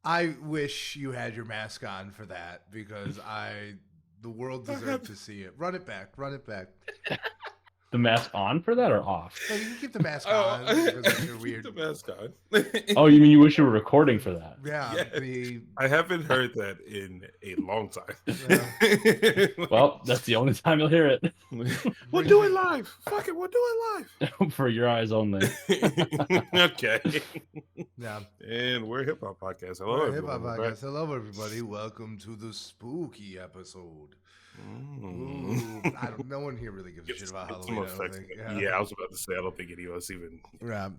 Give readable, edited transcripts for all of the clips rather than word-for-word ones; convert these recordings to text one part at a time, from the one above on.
I wish you had your mask on for that because the world deserved to see it. Run it back. Run it back. The mask on for that or off? No, you can keep the mask Oh, on because that's your keep weird. the mask on. Oh, you mean you wish you were recording for that? Yeah, Yeah, I haven't heard that in a long time. yeah. Well, that's the only time you'll hear it. We'll do it live. Fuck it, we'll do it For your eyes only. live. Okay. Yeah. And we're a hip hop podcast. Hello, We're a hip hop everyone. We're back. podcast. Hello, everybody. Welcome to the spooky episode. Mm. Ooh, no one here really gives a shit about Get some Halloween. I don't effects. think. Yeah, I was about to say I don't think any of us even. Yeah.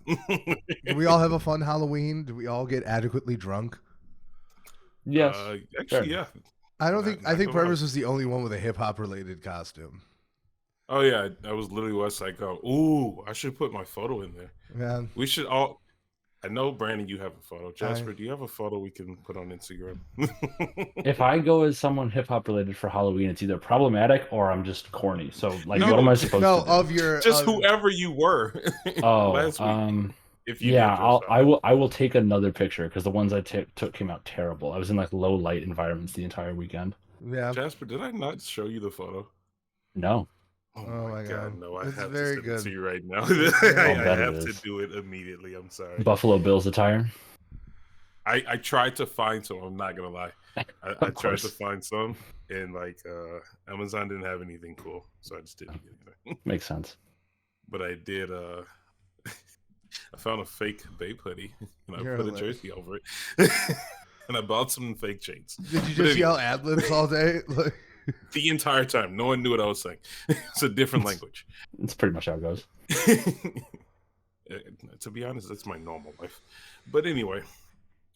Do we all have a fun Halloween? Do we all get adequately drunk? Yes. Actually, Sure. yeah. I don't think. I think gonna lie. Purvis was the only one with a hip hop related costume. Oh yeah, I was literally was like, ooh, I should put my photo in there. Yeah. We should all. I know, Brandon, you have a photo. Jasper, do you have a photo we can put on Instagram? If I go as someone hip hop related for Halloween, it's either problematic or I'm just corny. So, like, No, what am I supposed No, to do? of your Just whoever you were Oh, last week. If you yeah, did dress up. I will take another picture because the ones I took came out terrible. I was in like low light environments the entire weekend. Yeah. Jasper, did I not show you the photo? No. Oh my god, no! I It's have very to send good. it to you right now. very I good. have It to is. do it immediately. I'm sorry. Buffalo Bills attire. I tried to find some. I'm not gonna lie. I tried course. to find some, and like Amazon didn't have anything cool, so I just didn't get anything. Makes sense. But I did. I found a fake Bape hoodie, and I You're put a hilarious. jersey over it, and I bought some fake chains. Did you But just anyway, yell ad libs all day? Like, the entire time? No one knew what I was saying. It's a different language. It's pretty much how it goes. To be honest, that's my normal life. But anyway,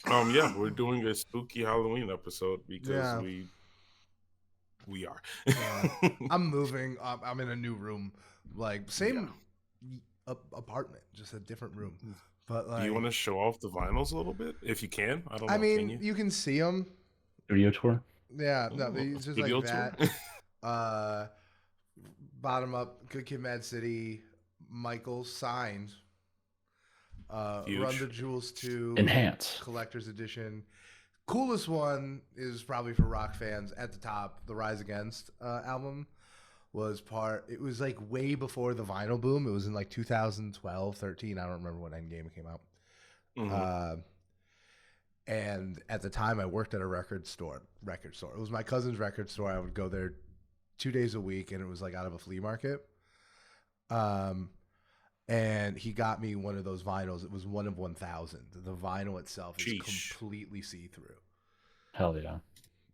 yeah, we're doing a spooky Halloween episode because Yeah. we are. I'm moving. I'm in a new room, like same apartment, just a different room. But like, Do you want to show off the vinyls a little bit, if you can? I don't know. I mean, can you? you can see them. Studio tour. Yeah, no, Ooh, it's just studio like that. Bottom up, Good Kid, Mad City, Michael signed. Huge. Run the Jewels 2 Enhance. Collector's Edition. Coolest one is probably for rock fans at the top. The Rise Against album was it was like way before the vinyl boom. It was in like 2012, 13. I don't remember when Endgame came out. Mhm. And at the time I worked at a record store. It was my cousin's record store. I would go there 2 days a week, and it was like out of a flea market. And he got me one of those vinyls. It was one of 1,000. The vinyl itself is Sheesh. completely see-through. Hell yeah.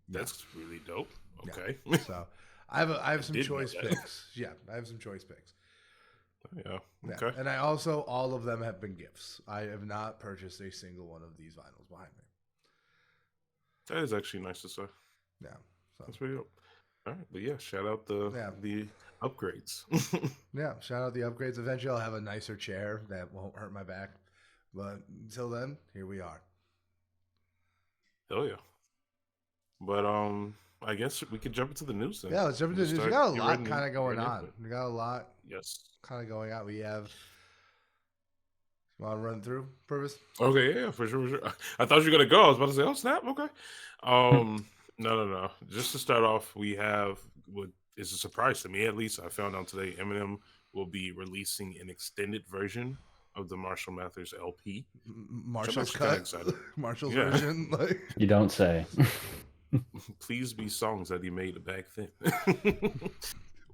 That's really dope. Okay. So I have some didn't know choice that. picks. Yeah, I have some choice picks. Yeah. Yeah. Okay. And I also, all of them have been gifts. I have not purchased a single one of these vinyls behind me. That is actually nice to say. Yeah. So That's pretty dope. All right, but yeah, shout out the upgrades. yeah, shout out the upgrades. Eventually I'll have a nicer chair that won't hurt my back. But until then, here we are. Hell yeah. But I guess we could jump into the news then. Yeah, let's jump into We'll this. We start got a lot getting kind of going into on. it. We got a lot Yes. kind of going on. We have. You want to run through, Purvis? Okay, yeah, for sure, for sure. I thought you were gonna go. I was about to say, oh snap, okay. No. Just to start off, we have what is a surprise to me, at least. I found out today Eminem will be releasing an extended version of the Marshall Mathers LP. Marshall's actually kinda cut. excited. Marshall's Yeah. version. Like, You don't say. Please be songs that he made back then.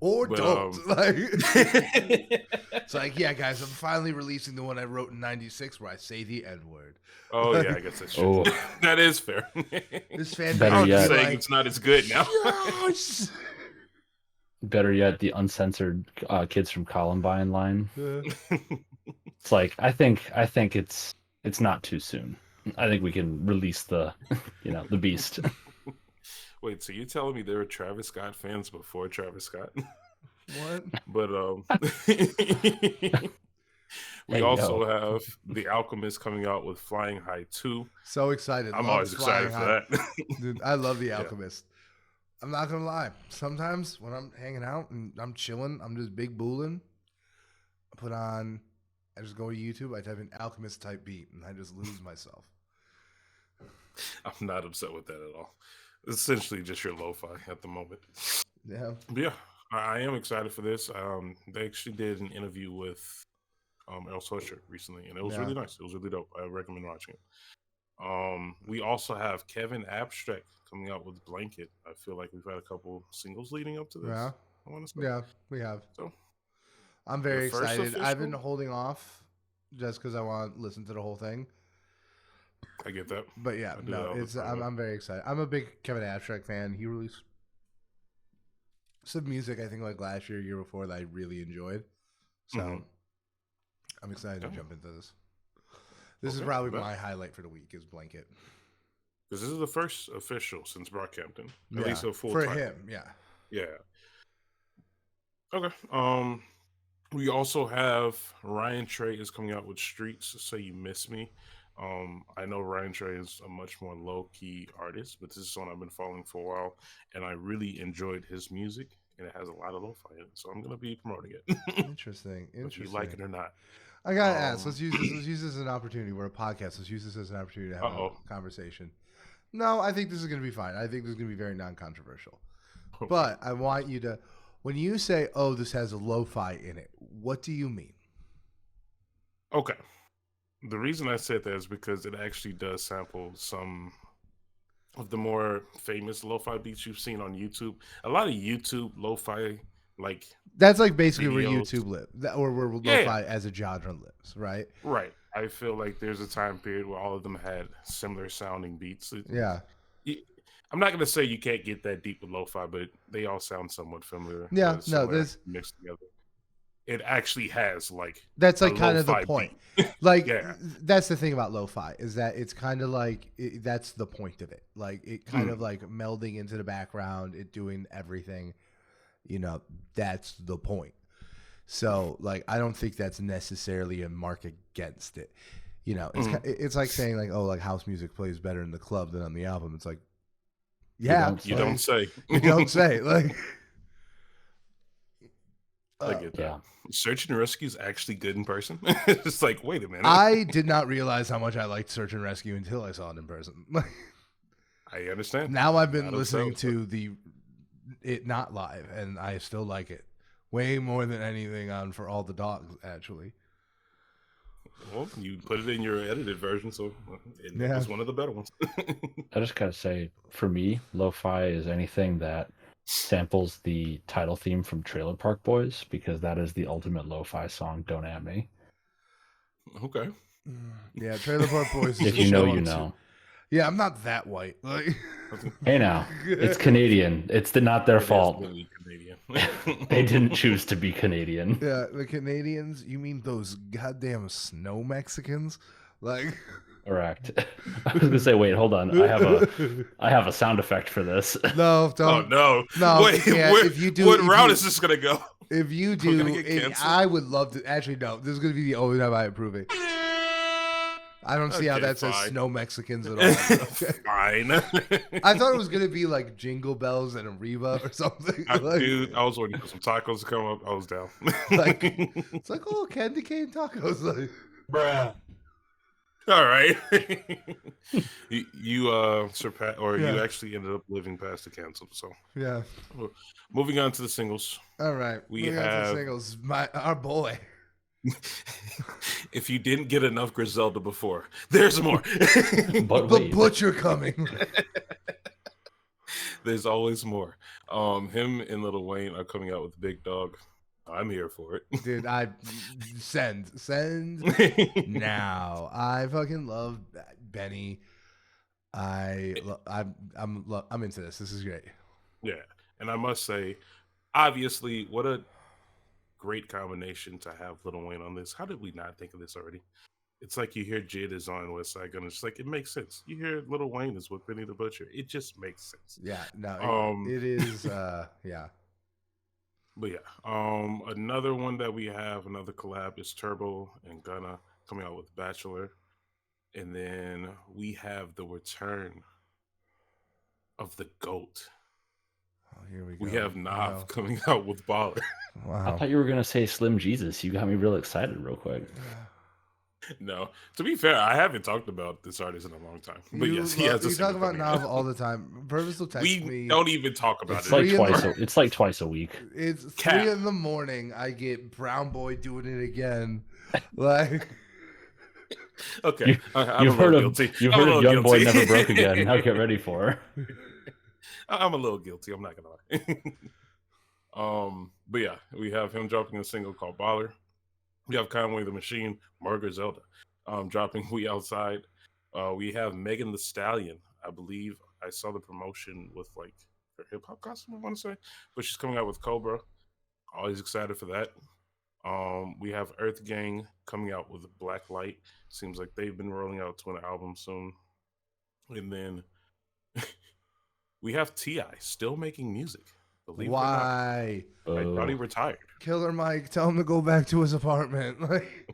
or But, don't. Like, it's like, yeah, guys, I'm finally releasing the one I wrote in '96 where I say the N-word. Oh yeah, I guess that's true. Oh. That is fair. This fan Better I'm base just yet. be saying like, it's not as good now. yes! Better yet, the uncensored kids from Columbine line. It's like I think it's not too soon. I think we can release the the beast. Wait, so you're telling me there were Travis Scott fans before Travis Scott? What? But we Hey, also yo. have The Alchemist coming out with Flying High 2. So excited. I'm Love always Flying excited for High. that. Dude, I love The Alchemist. I'm not gonna lie. Sometimes when I'm hanging out and I'm chilling, I'm just big booling. I just go to YouTube, I type in Alchemist type beat, and I just lose myself. I'm not upset with that at all. It's essentially just your lo-fi at the moment. Yeah. But yeah, I am excited for this. They actually did an interview with Earl Sweatshirt recently, and it was really nice. It was really dope. I recommend watching it. We also have Kevin Abstract coming out with Blanket. I feel like we've had a couple singles leading up to this. Yeah. I want to say. Yeah, we have. So I'm your very first excited. I've been official? holding off just because I want to listen to the whole thing. I get that. But yeah, I do that no, all the it's time. I'm very excited. I'm a big Kevin Abstract fan. He released some music I think like last year, year before that I really enjoyed. So Mhm. I'm excited to Yeah. jump into this. This is Okay, probably bet. my highlight for the week is Blanket. Because this is the first official since Brockhampton, at Yeah, least a full for title. him. Yeah. Yeah. Okay. We also have Ryan Trey is coming out with Streets. Say You Miss Me. I know Ryan Trey is a much more low key artist, but this is one I've been following for a while, and I really enjoyed his music, and it has a lot of lo-fi in it, so I'm gonna be promoting it, Interesting. if you like it or not. I gotta ask. Um. Let's use this. Let's use this as an opportunity. We're a podcast. Let's use this as an opportunity to have Uh-oh. a conversation. No, I think this is gonna be fine. I think this is gonna be very non-controversial. Okay. But I want you to, when you say, "Oh, this has a lo-fi in it," what do you mean? Okay. The reason I said that is because it actually does sample some of the more famous lo-fi beats you've seen on YouTube. A lot of YouTube lo-fi like That's like basically where videos. YouTube lives, or where Yeah, lo-fi as a genre lives, right? right. I feel like there's a time period where all of them had similar sounding beats. Yeah. I'm not gonna say you can't get that deep with lo-fi, but they all sound somewhat familiar. Yeah. No, Similar there's mixed together. It actually has like that's a like kind of the lo-fi point. beat. Like Yeah. that's the thing about lo-fi is that it's kind of like that's the point of it. Like it kind Mm. of like melding into the background, it doing everything. That's the point. So like I don't think that's necessarily a mark against it. Mhm. It's like saying like, oh, like house music plays better in the club than on the album. It's like, You yeah, don't You say. don't say. you don't say like. I get that. Yeah. Search and Rescue is actually good in person. It's like, wait a minute. I did not realize how much I liked Search and Rescue until I saw it in person. I understand. Now I've been Not listening upset with to it not live, and I still like it way more than anything on For All the Dogs. Actually, it. Well, you put it in your edited version, so it Yeah. was one of the better ones. I just gotta say, for me, lo-fi is anything that samples the title theme from Trailer Park Boys, because that is the ultimate lo-fi song. Don't at me. Okay. yeah, Trailer Park Boys. Is If a you know, show you on know. Yeah, I'm not that white. Like, Hey now, it's Canadian. It's not their It is fault. really Canadian. They didn't choose to be Canadian. Yeah, the Canadians. You mean those goddamn snow Mexicans? Like, Correct. I was gonna say, wait, hold on. I have a sound effect for this. no, Oh don't. no! No, Wait, you can't. where- If you do, what if route you- is this gonna go? If you We're gonna do, get canceled? I would love to. Actually, no. This is going to be the only time I approve it. I don't see how Okay, that says fine. snow Mexicans at all. Okay. Fine. I thought it was going to be like Jingle Bells and Arriba or something. Dude, I was waiting for some tacos to come up. I was down. Like, it's like, oh, candy cane tacos. Like, Bruh. All right. you surpassed, or Yeah. you actually ended up living past the cancel. So yeah. moving on to the singles. All right. We Moving on to have- singles. Our boy. If you didn't get enough Griselda before, there's more. But The wait, butcher coming. There's always more. Him and Lil Wayne are coming out with Big Dog. I'm here for it. Dude, I send now. I fucking love Benny. I'm into this. This is great. Yeah, and I must say, obviously, what a great combination to have Lil Wayne on this. How did we not think of this already? It's like you hear Jid is on West Side Gun. It's like it makes sense. You hear Lil Wayne is with Benny the Butcher. It just makes sense. Yeah, no, Um, it is. Yeah, But yeah, another one that we have, another collab is Turbo and Gunna coming out with Bachelor, and then we have the return of the GOAT. oh, here we go. We have Nav Wow. coming out with Baller. I Wow. thought you were gonna say Slim Jesus. You got me real excited real quick. No, to be fair, I haven't talked about this artist in a long time. But yes, he has a You talk single about coming out. Nav all the time. Purvis will text We me. don't even talk about It's it. like Three in twice. the- It's like twice a week. It's Cap. 3 in the morning. I get Brown Boy doing it again. Like, Okay, I'm You've a little heard of guilty. you've I'm a heard of little Young Boy guilty. Never Broke Again. Now get ready for. I'm a little guilty. I'm not gonna lie. But yeah, we have him dropping a single called Baller. We have Conway the Machine, Margaret Zelda, dropping We Outside. We have Megan the Stallion. I believe I saw the promotion with like her hip hop costume, I want to say, but she's coming out with Cobra. Always excited for that. We have Earth Gang coming out with Black Light. Seems like they've been rolling out to an album soon. And then we have Ti still making music. Believe it or not. why? I thought he retired. Killer Mike, tell him to go back to his apartment. Like,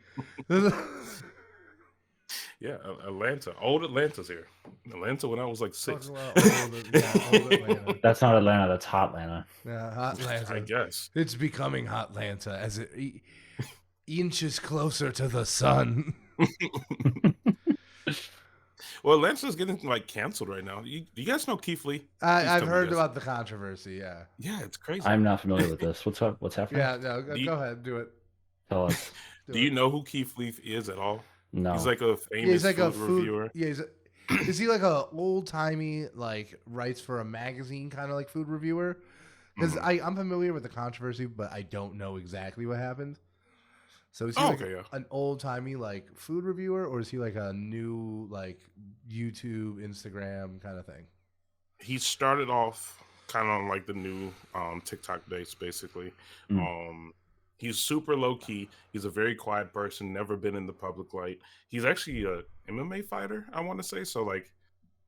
Yeah, Atlanta. Old Atlanta's here. Atlanta when I was like 6. old Atlanta. That's not Atlanta. That's Hot Atlanta. Yeah, hot Atlanta. I guess. It's becoming hot Atlanta as it inches closer to the sun. Well, Atlanta's getting like canceled right now. You guys know Keith Lee? Please I've tell me heard you guys- about the controversy. Yeah. Yeah, it's crazy. I'm not familiar with this. What's up? What's happening? Yeah. No. Do you- Go ahead. Do it. Tell us. Do you know who Keith Lee is at all? No. He's like a Yeah, famous he's like food a food reviewer. Yeah. Is he like a old timey like writes for a magazine kind of like food reviewer? Because Mhm. I'm familiar with the controversy, but I don't know exactly what happened. So is he Oh, like okay, yeah. an old timey like food reviewer, or is he like a new like YouTube, Instagram kind of thing? He started off kind of on like the new TikTok base, basically. He's super low key. He's a very quiet person, never been in the public light. He's actually a MMA fighter, I want to say. So like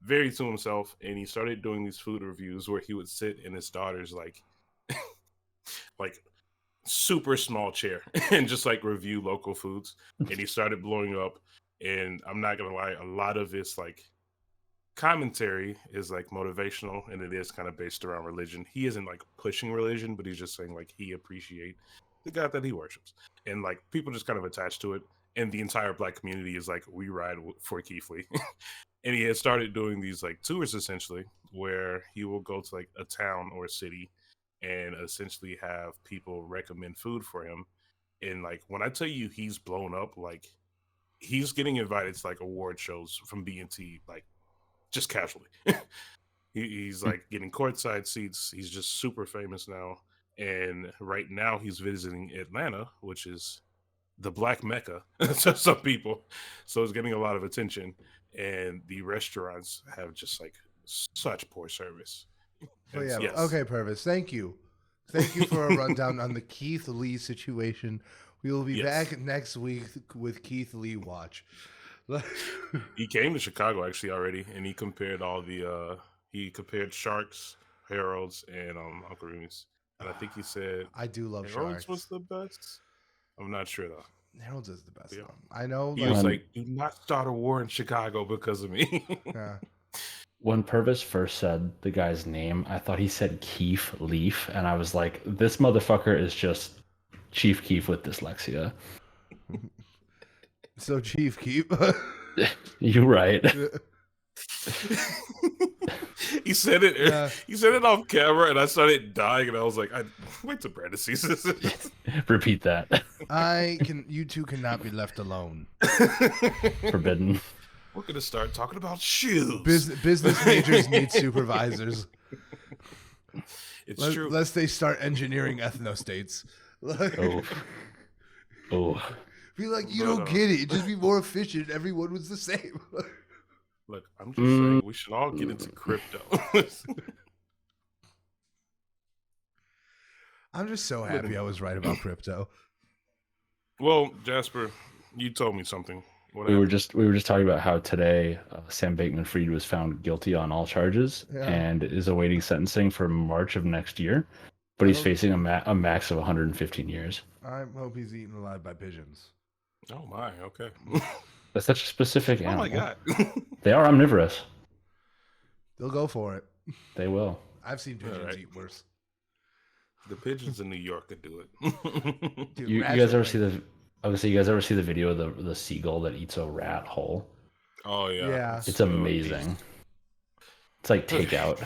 very to himself. And he started doing these food reviews where he would sit in his daughter's like like super small chair and just like review local foods. And he started blowing up. And I'm not gonna lie, a lot of his like commentary is like motivational and it is kind of based around religion. He isn't like pushing religion, but he's just saying like he appreciate the God that he worships. And like people just kind of attached to it. And the entire black community is like, we ride for Keith Lee. And he had started doing these like tours essentially where he will go to like a town or a city and essentially have people recommend food for him. And like when I tell you he's blown up, like he's getting invited to like award shows from BNT, like just casually. He's like getting courtside seats. He's just super famous now. And right now he's visiting Atlanta, which is the black mecca to some people. So it's getting a lot of attention. And the restaurants have just like such poor service. But And yeah, yes. okay, Purvis. Thank you. Thank you for a rundown on the Keith Lee situation. We will be Yes. back next week with Keith Lee Watch. He came to Chicago actually already, and he compared all the he compared Sharks, Harold's, and Uncle Remus. And I think he said I do love Harold's Sharks. was the best. I'm not sure though. Harold's is the best. Yeah. Though. I know. He like, was like, "Do not start a war in Chicago because of me." yeah. When Purvis first said the guy's name, I thought he said Keith Leaf, and I was like, this motherfucker is just Chief Keef with dyslexia. So Chief Keep. You right. He said it. Yeah. He said it off camera, and I started dying, and I was like, "I wait till Brandon sees this." Repeat that. You two cannot be left alone. Forbidden. We're gonna start talking about shoes. Business majors need supervisors. It's true. Lest they start engineering ethnostates. Oh. Oh. Be like, you No, don't no. get it. Just be more efficient. Everyone was the same. Look, I'm just saying we should all get into crypto. I'm just so happy I was right about crypto. Well, Jasper, you told me something. What We were happened? just talking about how today Sam Bankman-Fried was found guilty on all charges Yeah. and is awaiting sentencing for March of next year, but he's facing a max of 115 years. I hope he's eaten alive by pigeons. Oh my, okay. That's such a specific Oh animal. my god. They are omnivorous. They'll go for it. They will. I've seen pigeons Alright. eat worse. The pigeons in New York could do it. Dude, You ratchet guys ever like- see Obviously, you guys ever see the video of the seagull that eats a rat whole? Oh yeah, Yeah. It's amazing. It's like takeout.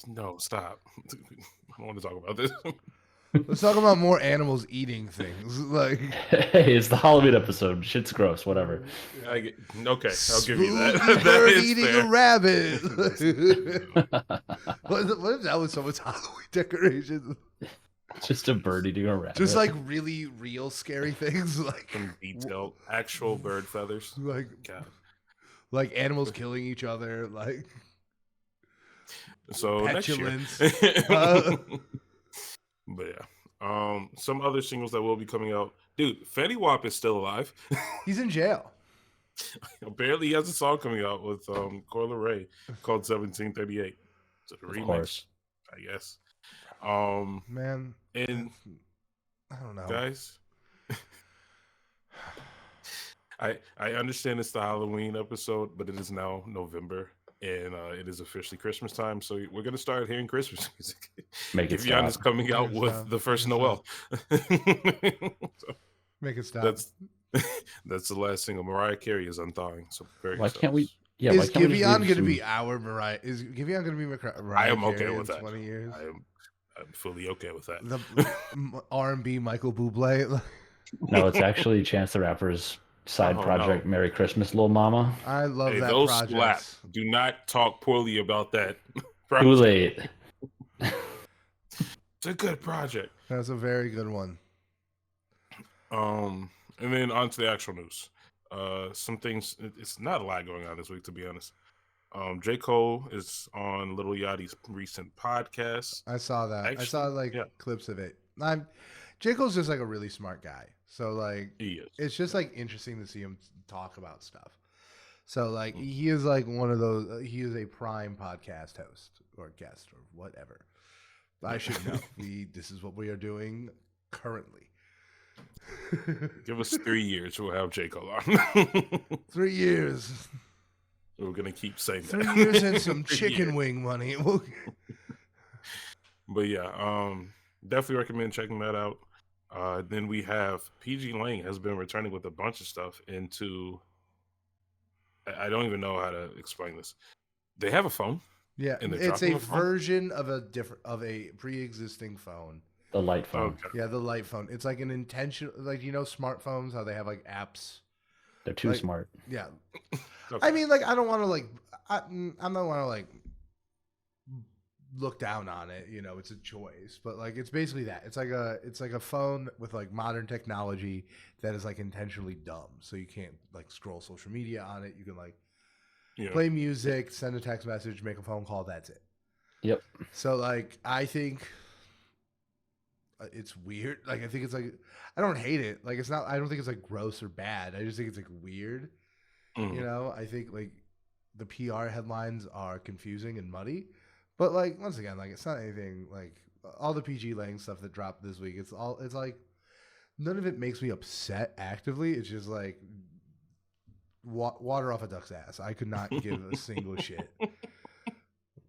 No, stop. I don't want to talk about this. Let's talk about more animals eating things. Like, Hey, it's the Halloween episode. Shit's gross. Whatever. Okay, I'll give you that. spooky That bird is eating fair. a rabbit. What if that was someone's Halloween decoration? Just a bird eating a rabbit. Just like really real scary things, like Some detailed, actual bird feathers. God. like animals killing each other, like So petulance. next year. Uh, But yeah, some other singles that will be coming out. Dude, Fetty Wap is still alive. He's in jail. Apparently, he has a song coming out with Coyle Ray called 1738. It's a remix, course. I guess. Man, And I don't know. guys, I understand it's the Halloween episode, but it is now November. And it is officially Christmas time, so we're gonna start hearing Christmas music. Make it Giveon is stop. coming out Make it with stop. the first Make it Noel. So Make it stop. that's the last single. Mariah Carey is unthawing. So very Why excited. can't we? Yeah, why Is can't we just Giveon leave going to some- be our Mariah? Is Giveon going to be Mariah I am okay Carey with in that. 20 years? I'm fully okay with that. The R&B Michael Bublé. No, it's actually Chance the Rapper's side Oh, project, no. Merry Christmas, Lil Mama. I love Hey, that those project. slap. Do not talk poorly about that. Too project. late. It's a good project. That's a very good one. And then on to the actual news. Some things. It's not a lot going on this week, to be honest. J. Cole is on Lil Yachty's recent podcast. I saw that. I saw Actually, like yeah. clips of it. J. Cole's just like a really smart guy. So like He is. it's just like interesting to see him talk about stuff. So like he is like one of those. He is a prime podcast host or guest or whatever. I should know. This is what we are doing currently. Give us 3 years, we'll have J. Cole on. 3 years. We're gonna keep saying 3 that. years and some 3 chicken years. wing money. But yeah, definitely recommend checking that out. Then we have PG Lang has been returning with a bunch of stuff into. I don't even know how to explain this. They have a phone. Yeah, And they're it's dropping a a phone? version of a pre-existing phone. The light phone. Okay. Yeah, the light phone. It's like an intentional, like smartphones, how they have like apps. They're too Like- smart. Yeah, Okay. I mean, like I don't want to like, I'm not want to like look down on it. It's a choice, but like it's basically that. It's like a phone with like modern technology that is like intentionally dumb, so you can't like scroll social media on it. You can like Yeah. play music, send a text message, make a phone call. That's it. Yep. So like I think it's weird. Like I think it's like I don't hate it. Like it's not. I don't think it's like gross or bad. I just think it's like weird. Mhm. I think like the PR headlines are confusing and muddy. But like once again, like it's not anything like all the PG Lang stuff that dropped this week. It's like none of it makes me upset actively. It's just like water off a duck's ass. I could not give a single shit.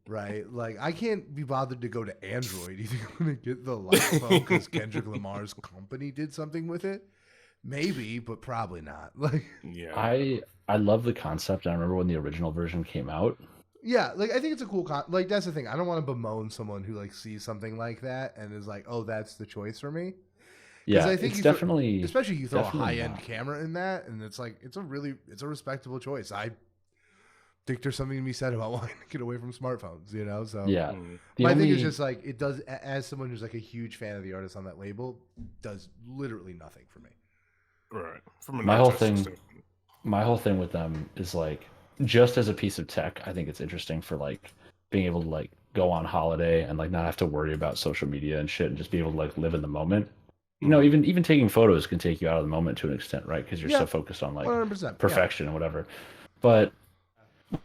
Right? Like, I can't be bothered to go to Android. You think I'm going to get the light phone because Kendrick Lamar's company did something with it? Maybe, but probably not. Like, Yeah. I love the concept. I remember when the original version came out. yeah, like, I think it's a cool like, that's the thing. I don't want to bemoan someone who, like, sees something like that and is like, oh, that's the choice for me. Yeah, I think it's you definitely Especially you throw a definitely high-end not. camera in that, and it's like, it's a respectable choice. I think there's something to be said about wanting to get away from smartphones, So Yeah. Mhm. The My thing is only- just like it does. As someone who's like a huge fan of the artist on that label, does literally nothing for me. Right. From a My whole non-technical thing- standpoint. my whole thing with them is like just as a piece of tech, I think it's interesting for like being able to like go on holiday and like not have to worry about social media and shit and just be able to like live in the moment. You know, even taking photos can take you out of the moment to an extent, right? Because you're Yeah. so focused on like 100%. perfection and whatever. But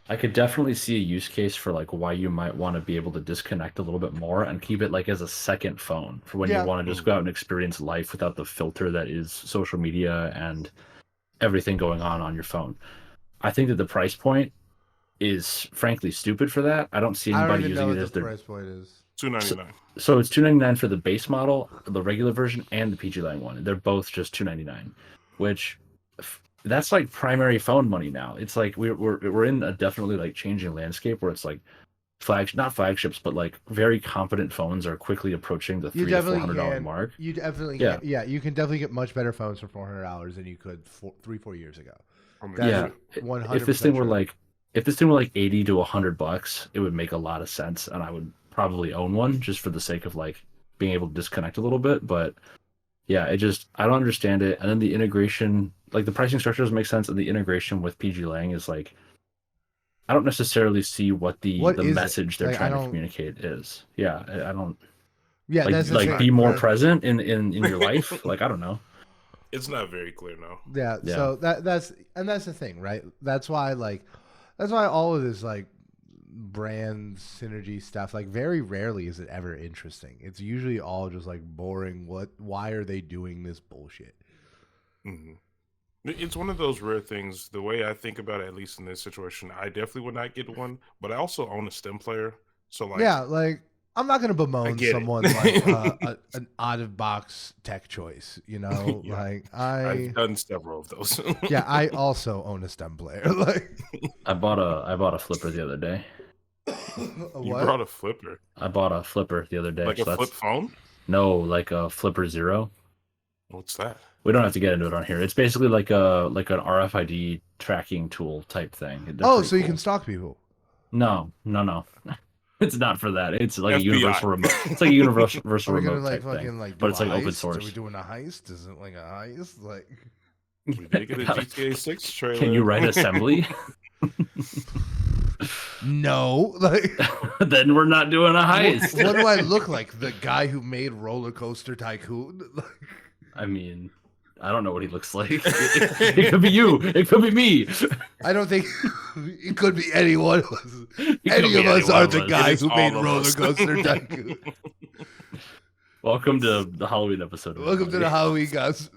I could definitely see a use case for like why you might want to be able to disconnect a little bit more and keep it like as a second phone for when Yeah. you want to just go out and experience life without the filter that is social media and everything going on your phone. I think that the price point is frankly stupid for that. I don't see I don't anybody even know using what it the as their price point is. $299. So it's $299 for the base model, the regular version, and the PG Lang one. They're both just $299, which that's like primary phone money now. It's like we're in a definitely like changing landscape where it's like not flagships, but like very competent phones are quickly approaching the $300 to $400 mark. You definitely you can definitely get much better phones for $400 than you could 3-4 years ago. Yeah, 100%. If this thing were like $80 to $100, it would make a lot of sense, and I would probably own one just for the sake of like being able to disconnect a little bit. But yeah, I don't understand it. And then the integration, like the pricing structure doesn't make sense, and the integration with PG Lang is like, I don't necessarily see what the message they're trying to communicate is. Yeah, I don't. Yeah, like, that's like be more present in your life. Like, I don't know. It's not very clear now. Yeah. So that's the thing, right? That's why all of this like brand synergy stuff, like very rarely is it ever interesting. It's usually all just like boring. Why are they doing this bullshit? Mm-hmm. It's one of those rare things. The way I think about it, at least in this situation, I definitely would not get one, but I also own a stem player. So like, yeah, like I'm not gonna bemoan someone like an out of box tech choice, you know. Yeah. Like I've done several of those. Yeah, I also own a stem player. Like I bought a flipper the other day. You brought a flipper? I bought a flipper the other day. Like a flip phone? No, like a Flipper Zero. What's that? We don't have to get into it on here. It's basically like an RFID tracking tool type thing. So cool. You can stalk people? No. It's not for that. It's like FBI. A universal remote. It's like a universal remote like type thing. Like, but it's like heist? open source. Are we doing a heist? Is it like a heist? Like we did get a GTA 6 trailer. Can you write assembly? No, like then we're not doing a heist. What do I look like? The guy who made Roller Coaster Tycoon? I mean, I don't know what he looks like. It could be you. It could be me. I don't think it could be any one of us. Any of us are the guy who made Roller Coaster Tycoon. Welcome to the Halloween episode. Welcome to the Halloween guys.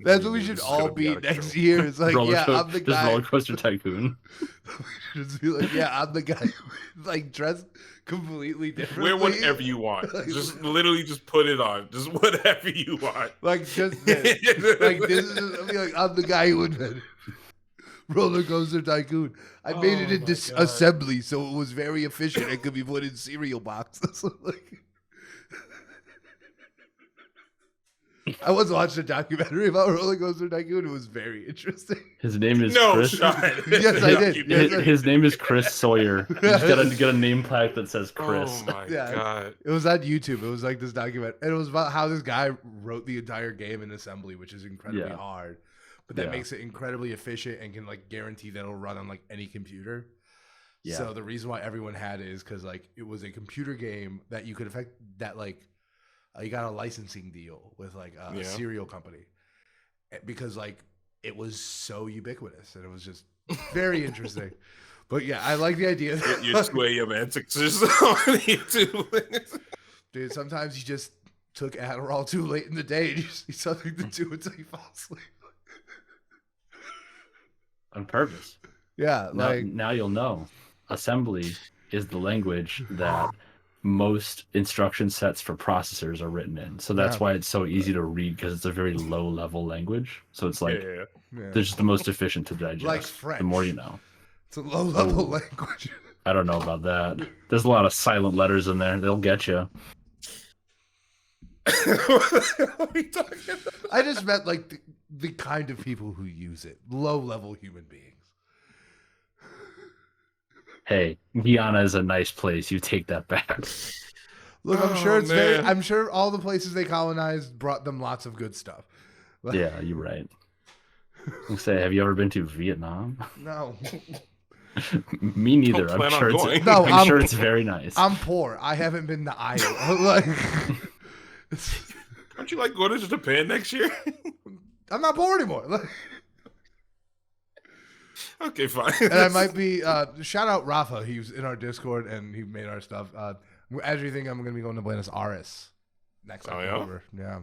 That's what we should all be next year. It's like, I'm the guy. Roller Coaster Tycoon. We should just be like, I'm the guy who like dressed completely differently. Wear whatever you want. Just literally just put it on. Just whatever you want. Like just this. Like this is like I'm the guy who invented Roller Coaster Tycoon. I made it in assembly so it was very efficient and could be put in cereal boxes. Like, I was watching a documentary about Roller Coaster Tycoon. It was very interesting. His name is Chris. Yes, I did. His name is Chris Sawyer. You just gotta get a name plaque that says Chris. Oh my god! It was on YouTube. It was like this documentary, and it was about how this guy wrote the entire game in assembly, which is incredibly hard, but that makes it incredibly efficient and can like guarantee that it'll run on like any computer. Yeah. So the reason why everyone had it is because like it was a computer game that you could affect that like. You got a licensing deal with like a cereal company because like it was so ubiquitous and it was just very interesting. But yeah, I like the idea. Your 2 a.m. antics on YouTube. Dude, sometimes you just took Adderall too late in the day and you just need something to do until you fall asleep. On purpose. Yeah. Now you'll know. Assembly is the language that most instruction sets for processors are written in. So that's why it's so easy to read because it's a very low level language. So it's like they're just the most efficient to digest. Like French. The more you know. It's a low level language. I don't know about that. There's a lot of silent letters in there. They'll get you. What are we talking about? I just meant like the kind of people who use it. Low level human beings. Hey, Guyana is a nice place. You take that back. Look, I'm sure all the places they colonized brought them lots of good stuff. Yeah, you're right. I'll say, have you ever been to Vietnam? No. Me neither. I'm sure it's very nice. I'm poor. I haven't been to Iowa. Like, aren't you like going to Japan next year? I'm not poor anymore. Like, okay, fine. And I might be shout out Rafa. He was in our Discord and he made our stuff. As you think, I'm going to be going to Buenos Aires next October. Yeah.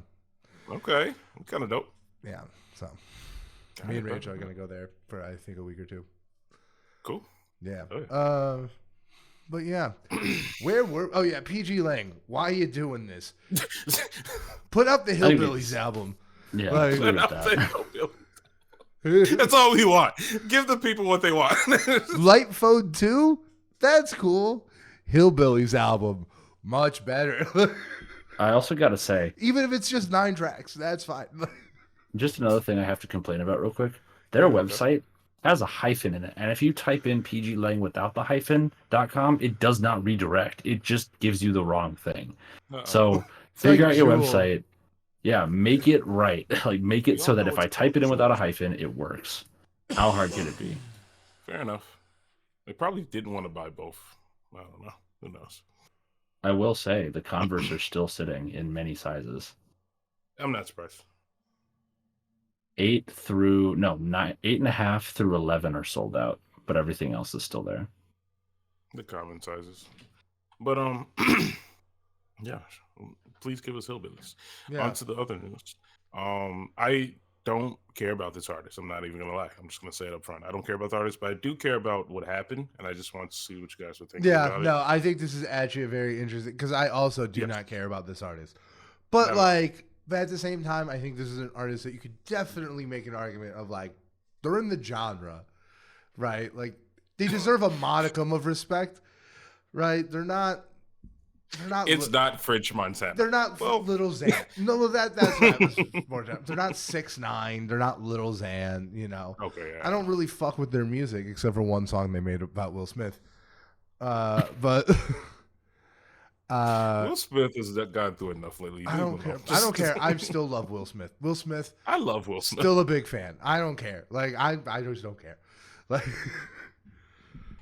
Okay, kind of dope. Yeah. So me and Rachel are going to go there for I think a week or two. Cool. Yeah. But yeah, where were? Oh yeah, PG Lang. Why are you doing this? Put up the think Hillbillies it's- album. Yeah, Like- agree with I'll that. say no, Bill. That's all we want. Give the people what they want. Light Phone 2? That's cool. Hillbillies album. Much better. I also got to say, Even if it's just 9 tracks, that's fine. just another thing I have to complain about real quick. Their website has a hyphen in it. And if you type in PG Lang without the hyphen.com, it does not redirect. It just gives you the wrong thing. Uh-oh. So figure like out your Jewel. website. Yeah, make it right. Like make We it all so that know if I it's type it in called without a Jewel. hyphen, it works. How hard could it be? Fair enough. They probably didn't want to buy both. I don't know. Who knows? I will say the Converse are still sitting in many sizes. I'm not surprised. 8.5 through 11 are sold out, but everything else is still there. The common sizes. But yeah. Please give us hillbillies. Yeah. On to the other news. I don't care about this artist. I'm not even gonna lie. I'm just gonna say it up front. I don't care about the artist, but I do care about what happened, and I just want to see what you guys would think about it. No, I think this is actually a very interesting because I also do not care about this artist. But No. but at the same time, I think this is an artist that you could definitely make an argument of like they're in the genre, right? Like they deserve a modicum of respect, right? They're not. It's not French Montana. They're not Little Xan. No, that's not more time. They're not 6ix9ine. They're not Little Xan. You know. Okay. Yeah. I don't really fuck with their music except for one song they made about Will Smith. But Will Smith has gone through enough lately. I don't care. I don't care. I still love Will Smith. Will Smith, I love Will Smith. still a big fan. I don't care. Like I just don't care. Like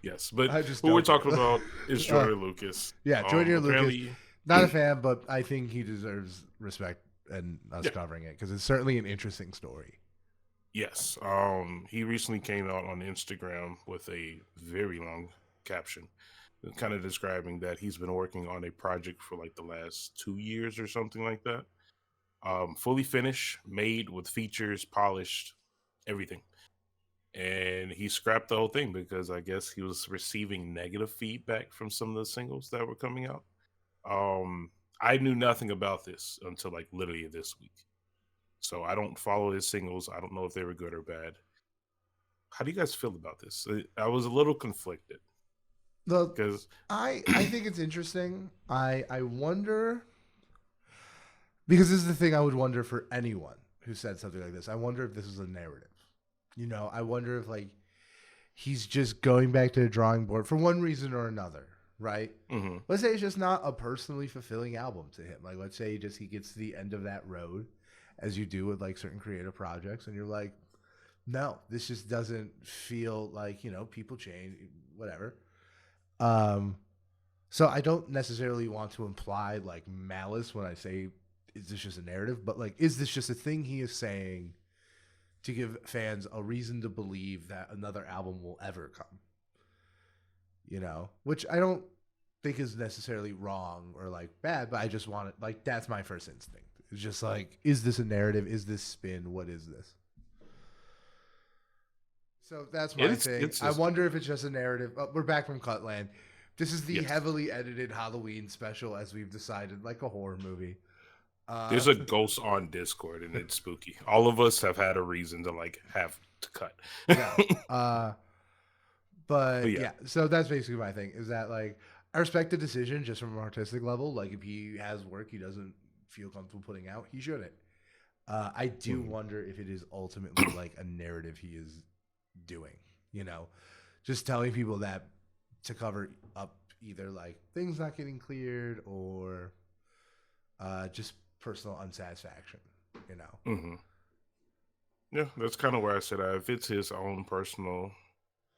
Yes, but I just what we're don't. talking about is Jordan Lucas. yeah, Jordan Lucas. apparently- Not a fan, but I think he deserves respect and us Yeah. covering it because it's certainly an interesting story. Yes. He recently came out on Instagram with a very long caption, kind of describing that he's been working on a project for like the last 2 years or something like that. Fully finished, made with features, polished, everything. And he scrapped the whole thing because I guess he was receiving negative feedback from some of the singles that were coming out. I knew nothing about this until like literally this week. So I don't follow his singles. I don't know if they were good or bad. How do you guys feel about this? I was a little conflicted Look, because I think it's interesting. I wonder because this is the thing I would wonder for anyone who said something like this. I wonder if this is a narrative. You know, I wonder if like he's just going back to the drawing board for one reason or another, right? Mhm. Let's say it's just not a personally fulfilling album to him. Like let's say he gets to the end of that road as you do with like certain creative projects and you're like, no, this just doesn't feel like, you know, people change, whatever. So I don't necessarily want to imply like malice when I say, is this just a narrative? But like, is this just a thing he is saying to give fans a reason to believe that another album will ever come? You know, which I don't think is necessarily wrong or like bad, but I just want it like, that's my first instinct. It's just like, is this a narrative? Is this spin? What is this? So that's my thing. I wonder if it's just a narrative. Oh, we're back from Cutland. This is the heavily edited Halloween special, as we've decided, like a horror movie. There's a ghost on Discord and it's spooky. All of us have had a reason to like have to cut. Yeah. But yeah. yeah, so that's basically my thing. Is that like I respect the decision just from an artistic level. Like if he has work he doesn't feel comfortable putting out, he shouldn't. I do wonder if it is ultimately like a narrative he is doing. You know, just telling people that to cover up either like things not getting cleared or just personal unsatisfaction. You know. Mm-hmm. Yeah, that's kind of where I said if it's his own personal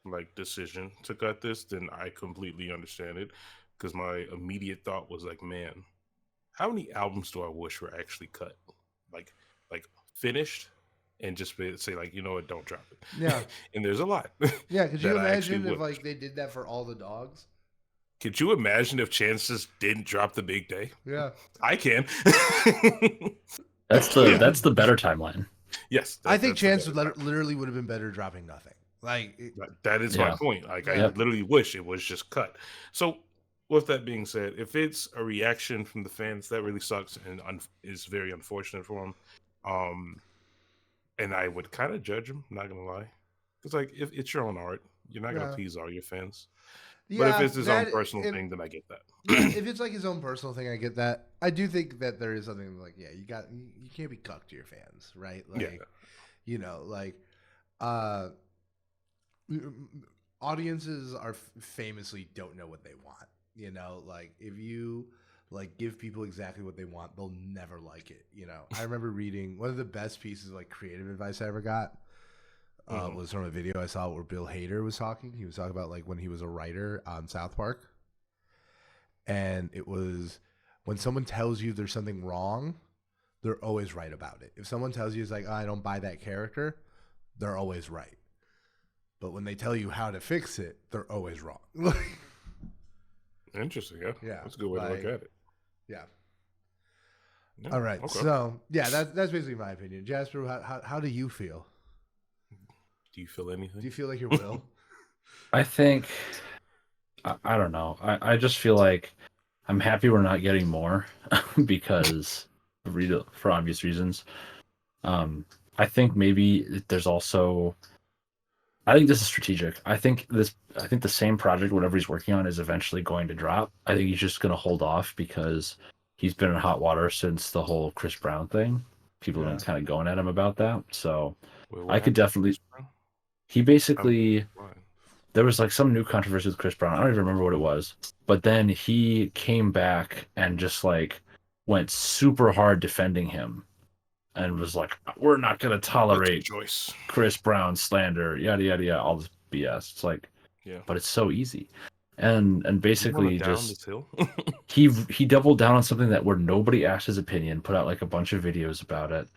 like decision to cut this, then I completely understand it. Because my immediate thought was like, man, how many albums do I wish were actually cut, like finished, and just say like, you know what, don't drop it. Yeah, and there's a lot. Yeah, could you that I imagine actually if would. like they did that for all the dogs? Could you imagine if Chance just didn't drop the big day? Yeah, I can. That's the better timeline. Yes, I think that's the Chance better literally would have been better dropping nothing. Like, That is my point. Like, I literally wish it was just cut. So, with that being said, if it's a reaction from the fans, that really sucks and is very unfortunate for them. And I would kind of judge him. Not gonna lie, because like if it's your own art, you're not gonna please all your fans. But if it's his own personal thing, then I get that. Yeah, if it's like his own personal thing, I get that. I do think that there is something like, you can't be cucked to your fans, right? Like, like, audiences are famously don't know what they want. Like if you like give people exactly what they want, they'll never like it. I remember reading one of the best pieces of like creative advice I ever got. Was from a video I saw where Bill Hader was talking. He was talking about like when he was a writer on South Park. And it was when someone tells you there's something wrong, they're always right about it. If someone tells you it's like, I don't buy that character, they're always right. But when they tell you how to fix it, they're always wrong. Interesting, yeah. That's a good way to look at it. Yeah. All right. Okay. So that's basically my opinion. Jasper, how do you feel? Do you feel anything? Do you feel like your will? I think, I don't know. I just feel like I'm happy we're not getting more because for obvious reasons. I think maybe there's also, I think this is strategic. I think the same project, whatever he's working on, is eventually going to drop. I think he's just going to hold off because he's been in hot water since the whole Chris Brown thing. People have been kind of going at him about that. So I could definitely. He basically, there was like some new controversy with Chris Brown. I don't even remember what it was. But then he came back and just like went super hard defending him and was like, we're not going to tolerate Chris Brown slander, yada, yada, yada, all this BS. It's like, but it's so easy. And basically just, he doubled down on something that where nobody asked his opinion, put out like a bunch of videos about it.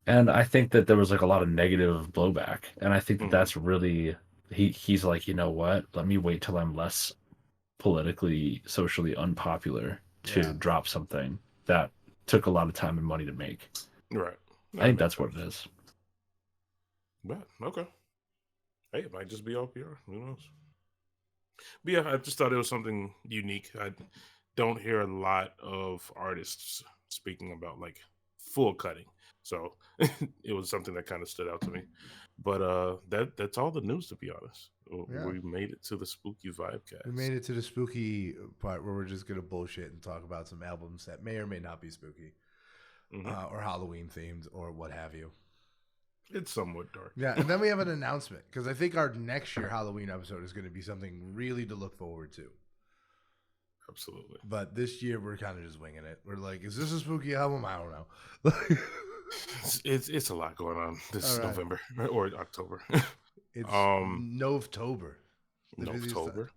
And I think that there was like a lot of negative blowback. And I think that that's really, he's like, you know what? Let me wait till I'm less politically, socially unpopular to drop something that took a lot of time and money to make. Right. I think that's what it is. But, okay. Hey, it might just be all PR. Who knows? But yeah, I just thought it was something unique. I don't hear a lot of artists speaking about like full cutting. So it was something that kind of stood out to me. But that's all the news, to be honest. We made it to the spooky vibecast. We made it to the spooky part where we're just going to bullshit and talk about some albums that may or may not be spooky or Halloween themed or what have you. It's somewhat dark. Yeah, and then we have an announcement because I think our next year Halloween episode is going to be something really to look forward to. Absolutely. But this year we're kind of just winging it. We're like, is this a spooky album? I don't know. It's a lot going on this November or October. It's Novetober. Novetober.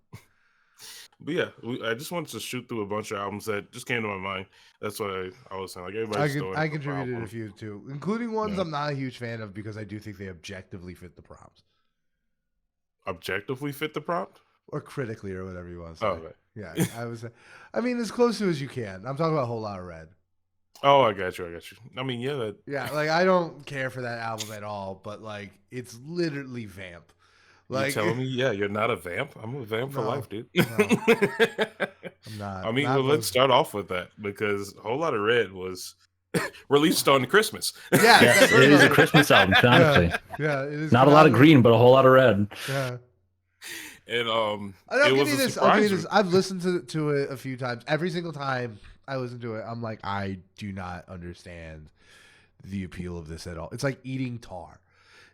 But yeah, I just wanted to shoot through a bunch of albums that just came to my mind. That's what I was saying. Like everybody's I contributed a few too, including ones I'm not a huge fan of because I do think they objectively fit the prompt. Objectively fit the prompt? Or critically, or whatever you want to say. Oh, right. Yeah, I mean, as close to as you can. I'm talking about a Whole Lot of Red. Oh, I got you. I mean, yeah, like I don't care for that album at all, but like it's literally vamp. Like, you telling me, you're not a vamp? I'm a vamp for life, dude. No, I'm not. I mean, let's start off with that because Whole Lot of Red was released on Christmas. Yeah, it is a Christmas album, honestly. Yeah, it is. Not a lot of green, but a whole lot of red. Yeah. And I'll give you this. I've listened to it a few times. Every single time I listen to it, I'm like, I do not understand the appeal of this at all. It's like eating tar.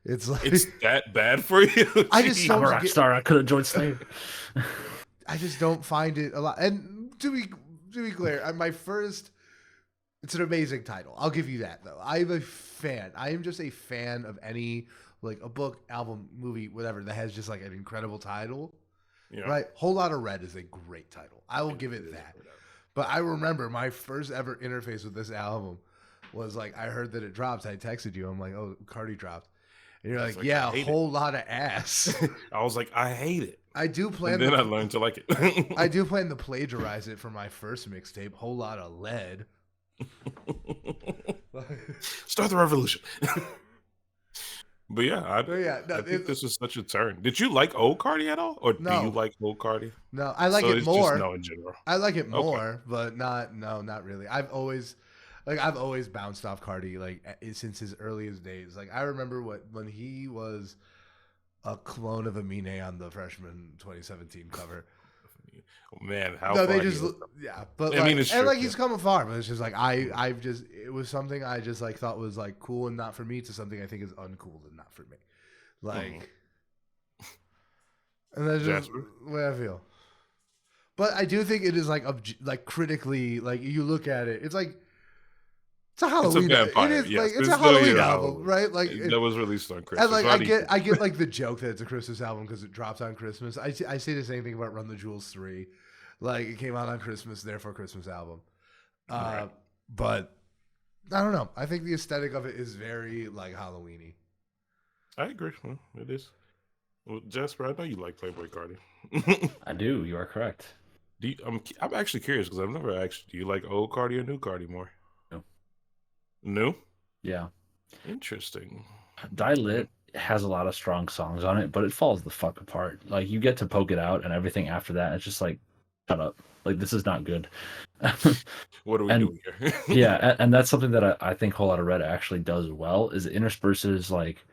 It's like it's that bad for you. I just I'm a rock star. I could have joined Slave. I just don't find it a lot. And to be clear, it's an amazing title. I'll give you that though. I'm a fan. I am just a fan of any like a book, album, movie, whatever that has just like an incredible title. Yeah. Right? Whole Lot of Red is a great title. I will give it that. But I remember my first ever interface with this album was like I heard that it drops. I texted you. I'm like, oh, Cardi dropped. And you're like, yeah, a whole lot of ass. I was like, I hate it. I do plan. And then I learned to like it. I do plan to plagiarize it for my first mixtape, Whole Lot of Lead. Start the revolution. But yeah, No, I think this is such a turn. Did you like old Cardi at all, or do you no, like old Cardi? no. I like So it it's just more. no in general. I like it Okay. more, but not really. I've always bounced off Cardi like since his earliest days. Like I remember when he was a clone of Amine on the Freshman 2017 cover. Man, how No, they far just he is. yeah, but I mean, it's and true. like he's coming far, but it's just like I've just it was something I just like thought was like cool and not for me to something I think is uncool and not for me. Like, and that's just Jasper? the way I feel. But I do think it is like like critically, like you look at it, it's like it's a It's a Halloween. vampire. It is Yes, like it's it's a literally Halloween a album, Halloween. right? Like, That was released on and Christmas. like Why do you I get like the joke that it's a Christmas album because it drops on Christmas. I say the same thing about Run the Jewels 3, like it came out on Christmas, therefore Christmas album. Right. But I don't know. I think the aesthetic of it is very like Halloweeny. I agree. Well, it is. Well, Jasper, I know you like Playboy Cardi. I do. You are correct. I'm actually curious because I've never asked. Do you like old Cardi or new Cardi more? No. New? Yeah. Interesting. Die Lit has a lot of strong songs on it, but it falls the fuck apart. Like you get to Poke It Out and everything after that, it's just like, shut up. Like this is not good. What are we And- doing here? Yeah, and that's something that I think Whole Lotta Red actually does well, is it intersperses like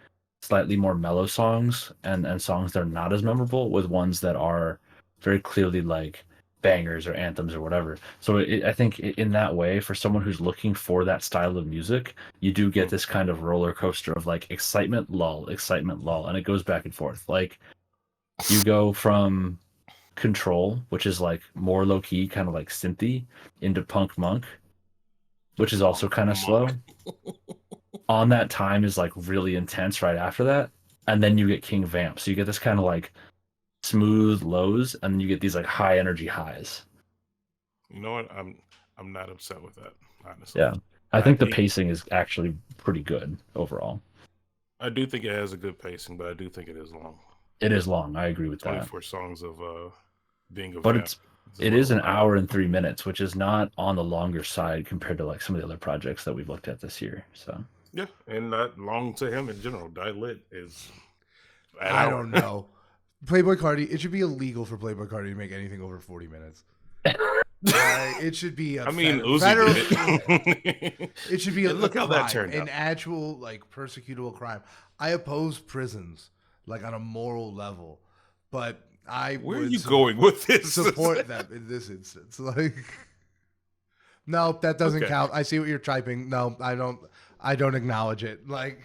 slightly more mellow songs and songs that are not as memorable with ones that are very clearly like bangers or anthems or whatever. So I think in that way, for someone who's looking for that style of music, you do get this kind of roller coaster of like excitement, lull, and it goes back and forth. Like you go from Control, which is like more low key, kind of like synthy, into Punk Monk, which is also kind of slow. On That Time is like really intense right after that, and then you get King Vamp. So you get this kind of like smooth lows, and then you get these like high energy highs. You know what? I'm not upset with that, honestly. Yeah, I think the pacing is actually pretty good overall. I do think it has a good pacing, but I do think it is long. It is long. I agree with that. 24 songs of being a But vamp. it is an hour and 3 minutes, which is not on the longer side compared to like some of the other projects that we've looked at this year. So yeah, and not long to him in general. Die Lit is. I don't know. Playboy Cardi, it should be illegal for Playboy Cardi to make anything over 40 minutes. It should be a Uzi did it. It should be look how that turned an out. actual like persecutable crime. I oppose prisons like on a moral level, but Where are you going with this? Support them in this instance. Like, no, that doesn't Okay. count. I see what you're typing. No, I don't acknowledge it. Like,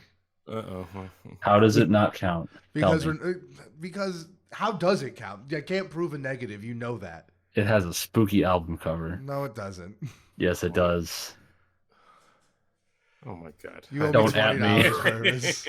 how does it not count? Because how does it count? You can't prove a negative. You know that. It has a spooky album cover. No, it doesn't. Yes, it does. Oh my god! You owe Don't me at me. $20, Purvis.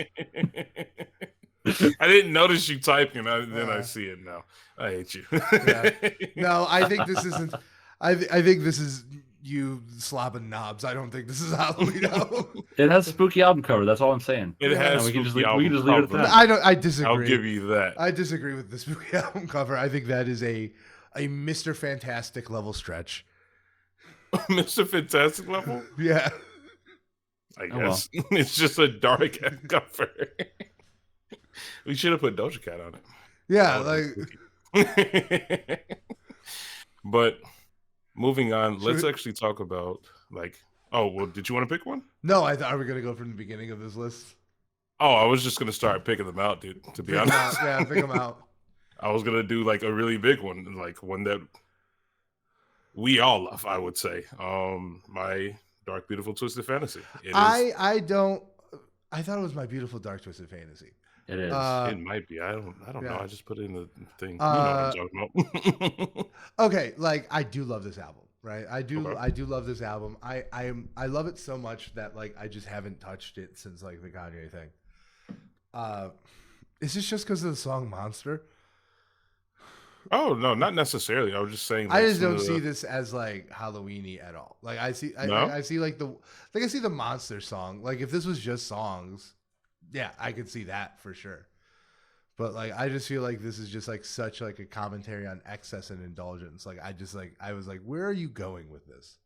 I didn't notice you typing. Then I see it now. I hate you. Yeah. No, I think this isn't. I think this is you slobbing knobs. I don't think this is Halloween album. It has a spooky album cover. That's all I'm saying. It has. We can just spooky leave it album at cover. that. I disagree. I'll give you that. I disagree with the spooky album cover. I think that is a Mr. Fantastic level stretch. Mr. Fantastic level? Yeah. I guess. It's just a dark cover. We should have put Doja Cat on it. Yeah, like. But moving on, let's actually talk about like. Oh well, did you want to pick one? No, I thought we were gonna go from the beginning of this list. Oh, I was just gonna start picking them out, dude. To be honest, Yeah, pick them out. I was gonna do like a really big one, like one that we all love. I would say, my Dark Beautiful Twisted Fantasy. I thought it was My Beautiful Dark Twisted Fantasy. It is. It might be. I don't yeah. know. I just put it in the thing. You know what I'm talking about. Okay, like I do love this album, right? I do Okay. love this album. I love it so much that like I just haven't touched it since like the Kanye thing. Is this just because of the song Monster? Oh no, not necessarily. I was just saying. I just don't see this as like Halloween-y at all. Like I see like I see the Monster song. Like if this was just songs, yeah, I could see that for sure. But like I just feel like this is just like such like a commentary on excess and indulgence. Like I was like, where are you going with this?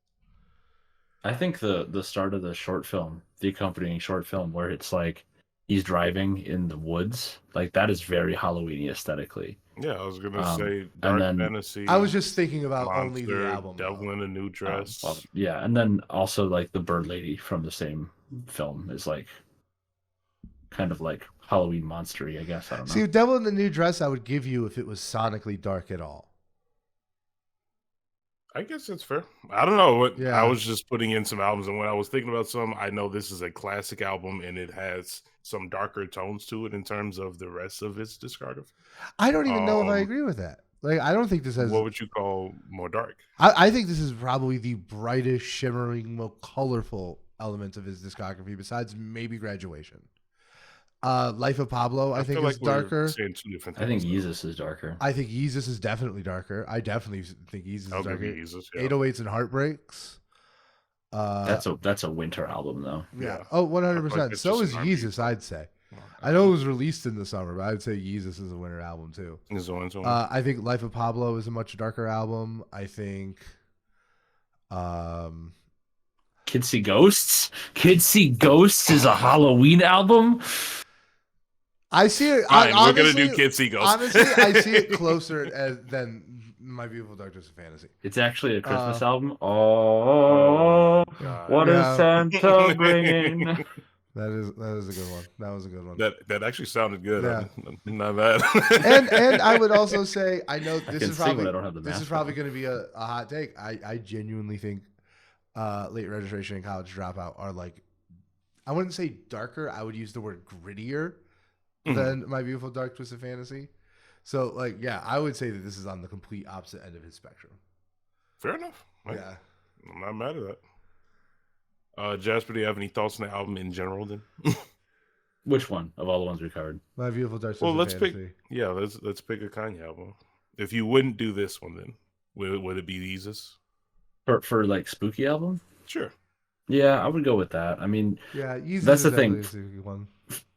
I think the start of the short film, the accompanying short film, where it's like he's driving in the woods. Like that is very Halloweeny aesthetically. Yeah, I was gonna say And dark then fantasy. I was just thinking about only the monster, album. devil Though. in a new dress. well, yeah, and then also like the bird lady from the same film is like kind of like Halloween monstery, I guess. I don't know. See, Devil in the New Dress, I would give you if it was sonically dark at all. I guess that's fair. I don't know. Yeah. I was just putting in some albums, and when I was thinking about some, I know this is a classic album, and it has some darker tones to it in terms of the rest of its discography. I don't even know if I agree with that. Like, I don't think this has. What would you call more dark? I think this is probably the brightest, shimmering, most colorful element of his discography, besides maybe Graduation. Life of Pablo, I think, feel is darker. Saying two different I think things, Yeezus is darker. I think Yeezus is definitely darker. I definitely think Yeezus is I'll give darker. you Yeezus, yeah. 808s and Heartbreaks. That's a winter album though. Yeah. Yeah. Oh, I feel 100%. like it's So just is an R&B Yeezus, I'd say. Oh, I know it was released in the summer, but I'd say Yeezus is a winter album too. Is the one to I think Life of Pablo is a much darker album. I think Kids See Ghosts? Kids See Ghosts is a Halloween album? I see it. Fine, honestly, we're gonna do Kids See Ghosts. Honestly, I see it closer than My Beautiful Dark Twisted Fantasy. It's actually a Christmas album. Oh, God. what is Santa bringing? That is a good one. That was a good one. That actually sounded good. Yeah. Not bad. and I would also say, I know I this can is sing probably when I don't have the this is mask probably on. going to be a hot take. I genuinely think Late Registration and College Dropout are like, I wouldn't say darker. I would use the word grittier than My Beautiful Dark Twisted Fantasy. So like, yeah, I would say that this is on the complete opposite end of his spectrum. Fair enough. Yeah. I'm not mad at that. Jasper, do you have any thoughts on the album in general then? Which one of all the ones we covered? My Beautiful Dark Twisted Well, let's Fantasy. let's pick a Kanye album. If you wouldn't do this one, then would it be Yeezus? For like spooky album? Sure. Yeah, I would go with that. I mean, Yeah, Yeezus that's is the thing. definitely a good one.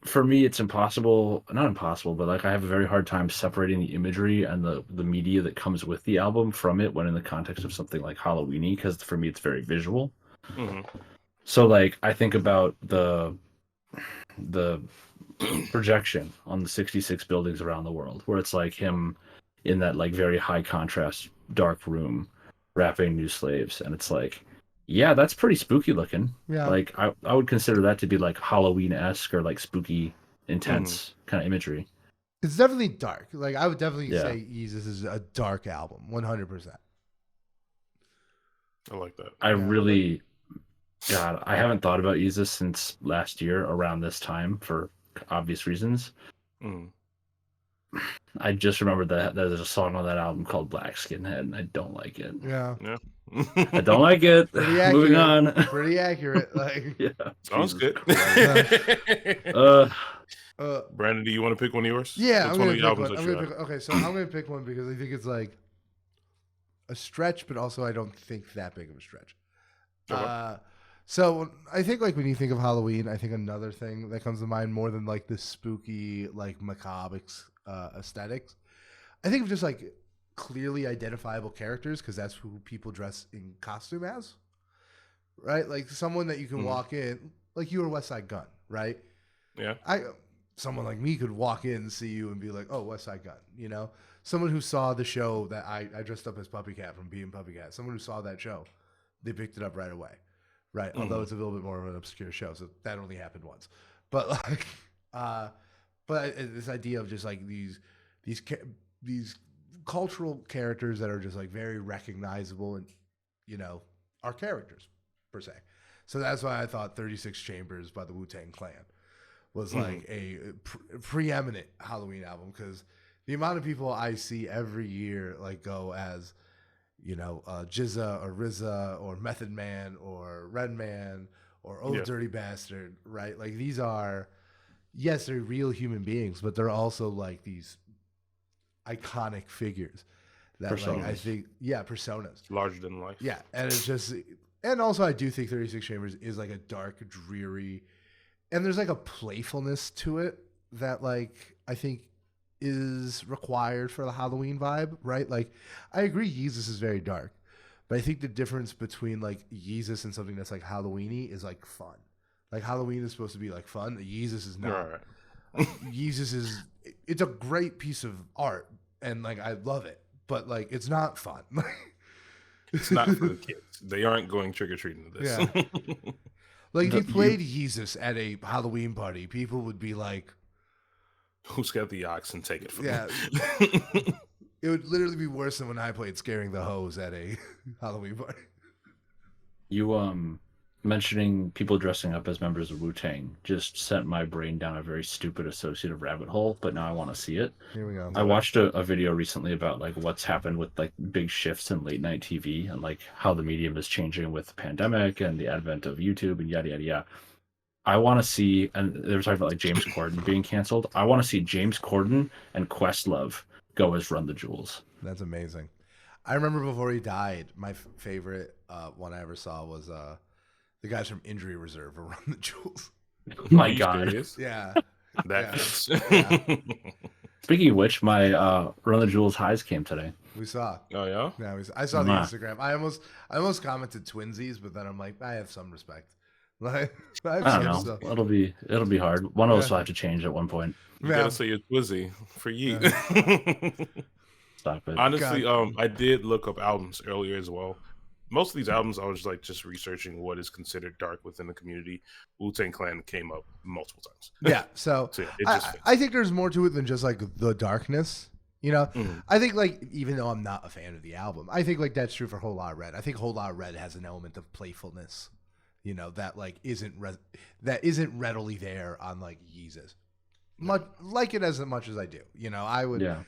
For me, it's impossible. Not impossible, but like I have a very hard time separating the imagery and the media that comes with the album from it when in the context of something like Halloweeny, because for me it's very visual. Mm-hmm. So like I think about the projection on the 66 buildings around the world, where it's like him in that like very high contrast dark room rapping New Slaves, and it's like, yeah, that's pretty spooky looking. Yeah. Like I would consider that to be like Halloween-esque or like spooky, intense kind of imagery. It's definitely dark. Like I would definitely Yeah. say Yeezus is a dark album, 100%. I like that. I really, God, I haven't thought about Yeezus since last year around this time for obvious reasons. Mm. I just remembered that there's a song on that album called Black Skinhead, and I don't like it. Yeah. Yeah. I don't like it. Pretty accurate. Moving on. Pretty accurate. Like Yeah. Sounds Jesus good. Christ. Brandon, do you want to pick one of yours? yeah, What's I'm one gonna of the pick albums one. that I'm you gonna have? pick, okay, so I'm gonna pick one because I think it's like a stretch, but also I don't think that big of a stretch. Okay. So I think like when you think of Halloween, I think another thing that comes to mind more than like the spooky, like macabre aesthetics. I think of just like clearly identifiable characters because that's who people dress in costume as, right? Like someone that you can walk in, like you were West Side Gun, right? Yeah. Someone like me could walk in and see you and be like, oh, West Side Gun, you know? Someone who saw the show that I dressed up as Puppy Cat from Being Puppy Cat. Someone who saw that show, they picked it up right away, right? Although it's a little bit more of an obscure show, so that only happened once. But like, but this idea of just like these cultural characters that are just like very recognizable and, you know, are characters per se. So that's why I thought 36 Chambers by the Wu-Tang Clan was like a preeminent Halloween album because the amount of people I see every year like go as, you know, Jizza or RZA or Method Man or Redman or Old Dirty Bastard, right? Like these are, yes, they're real human beings, but they're also like these iconic figures that Personas. like I think, yeah, personas. Larger than life. Yeah, and it's just, and also I do think 36 Chambers is like a dark, dreary, and there's like a playfulness to it that like I think is required for the Halloween vibe, right? Like I agree Yeezus is very dark, but I think the difference between like Yeezus and something that's like Halloweeny is like fun. Like Halloween is supposed to be like fun. Yeezus is not. All right. Yeezus is. It's a great piece of art, and like I love it, but like it's not fun. It's not for the kids. They aren't going trick or treating to this. Yeah. Like if you played Yeezus at a Halloween party, people would be like, "Who's got the ox and take it from me?" Yeah. It would literally be worse than when I played Scaring the Hose at a Halloween party. You mentioning people dressing up as members of Wu-Tang just sent my brain down a very stupid associative rabbit hole, but now I want to see it. Here we go. I watched a video recently about like what's happened with like big shifts in late night TV and like how the medium is changing with the pandemic and the advent of YouTube and yada yada yada. I want to see, and they were talking about like James Corden being canceled. I want to see James Corden and Questlove go as Run the Jewels. That's amazing. I remember before he died, my favorite one I ever saw was the guys from Injury Reserve or Run the Jewels. Oh my God. Yeah. That fits. Yeah. Speaking of which, my Run the Jewels highs came today. We saw. Oh yeah. Yeah, I saw the Instagram. I almost commented twinsies, but then I'm like, I have some respect. Like I don't know. Stuff. It'll be hard. One of us will have to change at one point. You gotta say you're Twizzy for you. Stop it. Honestly, I did look up albums earlier as well. Most of these albums, I was like just researching what is considered dark within the community. Wu-Tang Clan came up multiple times. Yeah, so yeah, it just I think there's more to it than just like the darkness. You know, I think like even though I'm not a fan of the album, I think like that's true for Whole Lotta Red. I think Whole Lotta Red has an element of playfulness, you know, that like isn't readily there on like Yeezus. Much like it as much as I do. You know, I would. Yeah.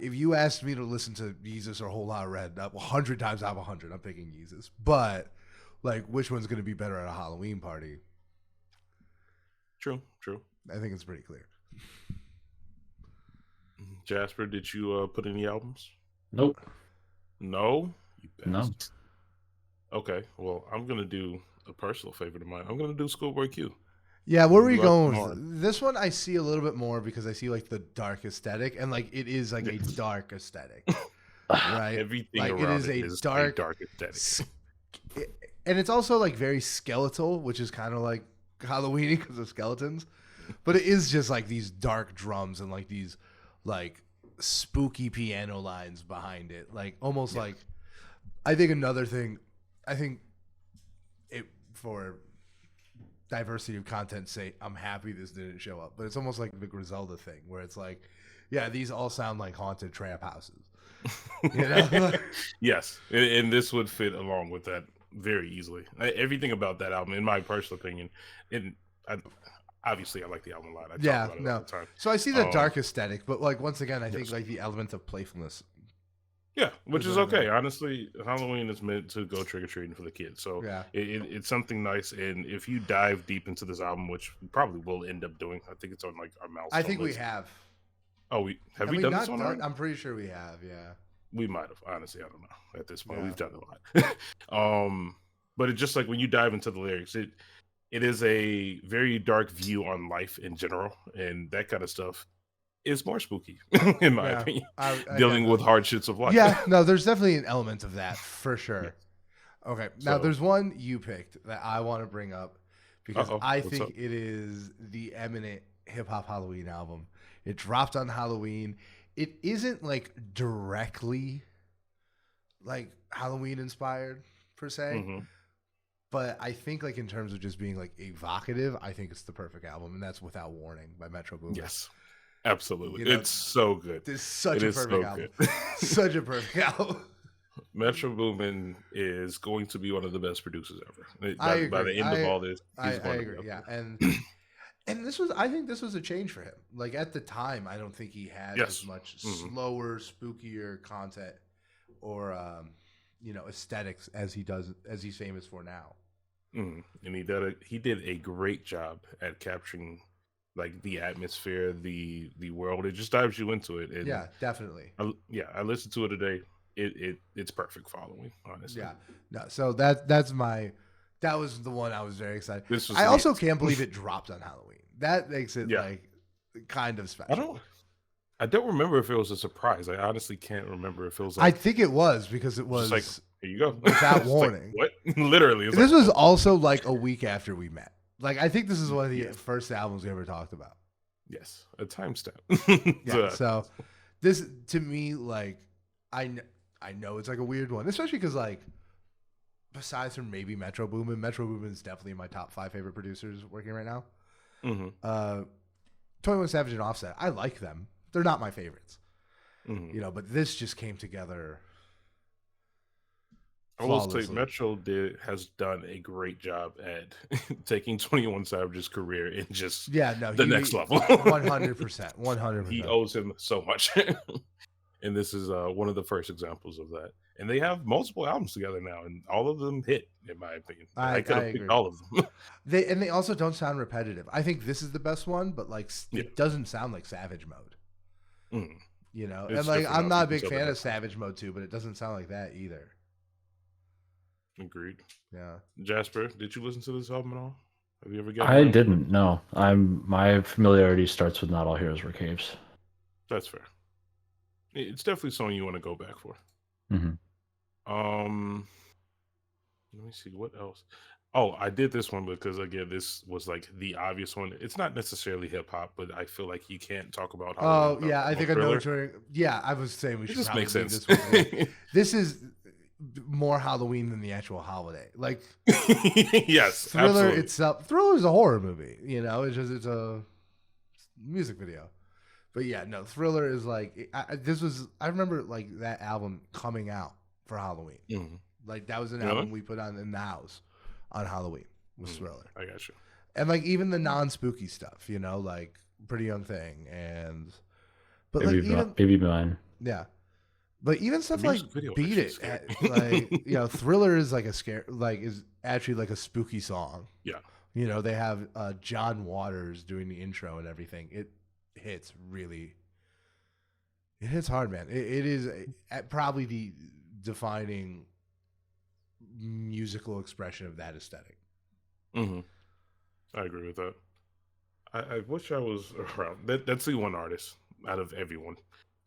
If you asked me to listen to Yeezus or Whole Lotta Red, 100 times out of 100, I'm picking Yeezus. But like, which one's going to be better at a Halloween party? True. I think it's pretty clear. Jasper, did you put any albums? Nope. No? No. Okay, well, I'm going to do a personal favorite of mine. I'm going to do Schoolboy Q. Yeah, where were you going with this one? I see a little bit more because I see like the dark aesthetic, and like it is like a dark aesthetic, right? Everything like around it is a dark aesthetic. And it's also like very skeletal, which is kind of like Halloweeny because of skeletons. But it is just like these dark drums and like these like spooky piano lines behind it, like almost like. I think another thing, for diversity of content's sake, I'm happy this didn't show up, but it's almost like the Griselda thing where it's like, yeah, these all sound like haunted trap houses. You know? Yes, and this would fit along with that very easily. Everything about that album, in my personal opinion, obviously I like the album a lot. I talk about it all the time. So I see the dark aesthetic, but like once again, I think like the element of playfulness. Yeah, which is okay. Honestly, Halloween is meant to go trick-or-treating for the kids. So yeah. It's something nice. And if you dive deep into this album, which we probably will end up doing, I think it's on like our milestone I think list. We have. Oh, have we done this one already? I'm pretty sure we have, yeah. We might have. Honestly, I don't know. At this point, we've done a lot. But it's just like when you dive into the lyrics, it is a very dark view on life in general. And that kind of stuff is more spooky, in my opinion, dealing with hardships of life. Yeah, no, there's definitely an element of that for sure. Yes. Okay, now there's one you picked that I want to bring up because I think it is the eminent hip hop Halloween album. It dropped on Halloween. It isn't like directly like Halloween inspired per se, but I think like in terms of just being like evocative, I think it's the perfect album, and that's Without Warning by Metro Boomin. Yes. Absolutely. You know, it's so good. It's such a perfect album. Such a perfect album. Metro Boomin is going to be one of the best producers ever. By the end of all this, I agree. Yeah. And this was, I think this was a change for him. Like at the time, I don't think he had as much slower, spookier content or aesthetics as he's famous for now. And he did a great job at capturing like the atmosphere, the world. It just dives you into it. And yeah, definitely. I listened to it today. It's perfect following, honestly. Yeah. No, so that was the one I was very excited. I also can't believe it dropped on Halloween. That makes it like kind of special. I don't remember if it was a surprise. I honestly can't remember if it was. I think it was because it was like, here you go. Without warning. Like, what? Literally. This was also like a week after we met. Like, I think this is one of the first albums we ever talked about. Yes, a timestamp. Yeah. So this, to me, like, I know it's like a weird one, especially because, like, besides from maybe Metro Boomin, Metro Boomin is definitely my top 5 favorite producers working right now. 21 Savage and Offset, I like them. They're not my favorites. You know, but this just came together. I will say Metro has done a great job at taking 21 Savage's career and just the next level. 100%. 100%. He owes him so much. And this is one of the first examples of that. And they have multiple albums together now, and all of them hit, in my opinion. I could have picked all of them. They also don't sound repetitive. I think this is the best one, but like it doesn't sound like Savage Mode. You know, and like I'm not a big fan of Savage Mode 2, but it doesn't sound like that either. Agreed. Yeah. Jasper, did you listen to this album at all? Have you ever gotten I didn't, no. My familiarity starts with Not All Heroes Wear Capes. That's fair. It's definitely something you want to go back for. Let me see what else. Oh, I did this one because again, this was like the obvious one. It's not necessarily hip hop, but I feel like you can't talk about. I think I know what you're. Yeah, I was saying we should probably make sense. This one. This is more Halloween than the actual holiday. Like, yes, Thriller absolutely. itself. Thriller is a horror movie. You know, it's a music video. But yeah, no, Thriller is like I remember like that album coming out for Halloween. Like that was an album we put on in the house on Halloween was Thriller. I got you. And like even the non-spooky stuff, you know, like Pretty Young Thing but Baby Mine. Yeah. But even stuff like Beat It, like, you know, Thriller is like is actually like a spooky song. Yeah. You know, they have John Waters doing the intro and everything. It hits hard, man. It is probably the defining musical expression of that aesthetic. I agree with that. I wish I was around. That's the one artist out of everyone.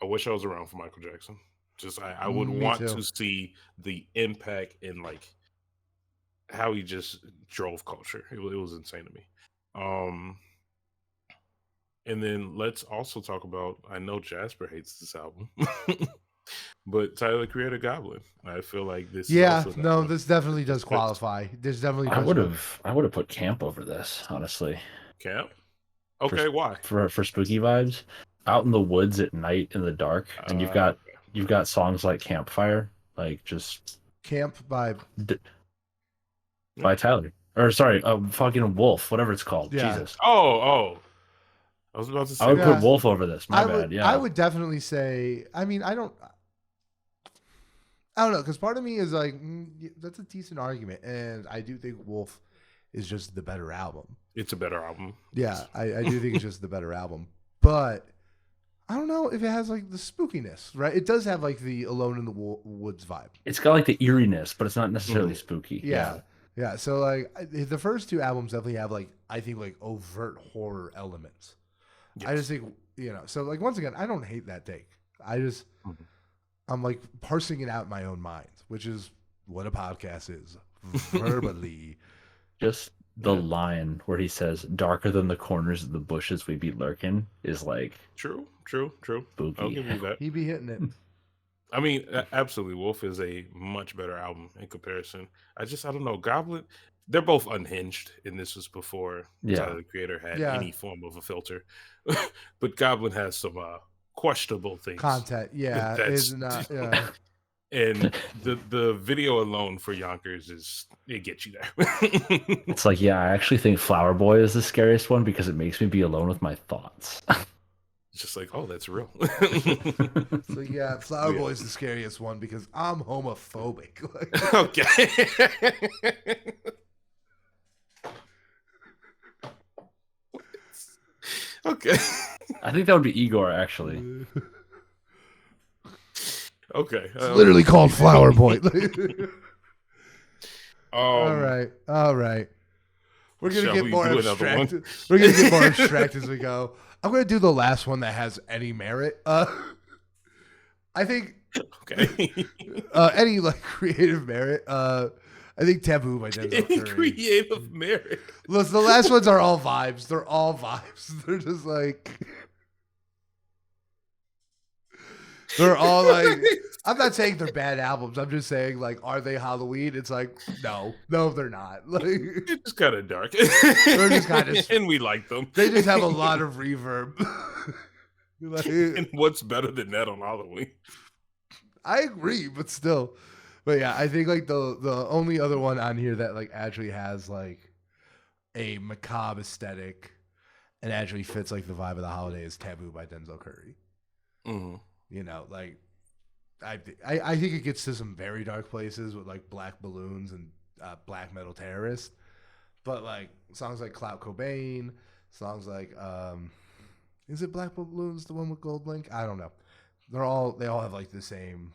I wish I was around for Michael Jackson. Just I would want to see the impact and like how he just drove culture. It was insane to me. And then let's also talk about, I know Jasper hates this album, but Tyler, the Creator, Goblin. I feel like this. This definitely does qualify. This definitely. I would have put Camp over this, honestly. Camp. Okay, why? For spooky vibes, out in the woods at night in the dark, and you've got songs like Campfire, like just Camp by Tyler, or sorry, fucking Wolf, whatever it's called. Yeah. Jesus. Oh. I was about to say. I would put Wolf over this. My bad. Yeah. I would definitely say. I mean, I don't know, because part of me is like, that's a decent argument, and I do think Wolf is just the better album. It's a better album. Yeah, I do think it's just the better album, but I don't know if it has like the spookiness, right? It does have like the Alone in the Woods vibe. It's got like the eeriness, but it's not necessarily spooky. Yeah. So like the first 2 albums definitely have like, I think, like overt horror elements. Yes. I just think, you know, so like once again, I don't hate that take. I just I'm like parsing it out in my own mind, which is what a podcast is, verbally. Just the line where he says, "Darker than the corners of the bushes we be lurking," is like true. Spooky. I'll give you that. He be hitting it. I mean, absolutely. Wolf is a much better album in comparison. I don't know. Goblin, they're both unhinged, and this was before Tyler, the Creator, had any form of a filter. But Goblin has some questionable things. Content, is not. Yeah. And the video alone for Yonkers it gets you there. It's like, I actually think Flower Boy is the scariest one because it makes me be alone with my thoughts. It's just like, oh, that's real. So Flower Boy is the scariest one because I'm homophobic. Okay. Okay. I think that would be Igor, actually. Okay. It's literally called Flower Boy. All right. We're gonna get more abstract. We're gonna get more abstract as we go. I'm gonna do the last one that has any merit. I think okay. Any like creative merit. I think Taboo by Denzel In Curry. creative merit. Listen, the last ones are all vibes. They're all vibes. They're just like they're all like. I'm not saying they're bad albums. I'm just saying, like, are they Halloween? It's like, no, they're not. Like, It's just kind of dark. they're just kind of, and we like them. They just have a lot of reverb. Like, and what's better than that on Halloween? I agree, but still, but yeah, I think like the only other one on here that like actually has like a macabre aesthetic and actually fits like the vibe of the holiday is Taboo by Denzel Curry. Mm-hmm. You know, like. I think it gets to some very dark places with like Black Balloons and Black Metal Terrorist, but like songs like Clout Cobain, songs like is it Black Balloons the one with Gold Link? I don't know. They all have like the same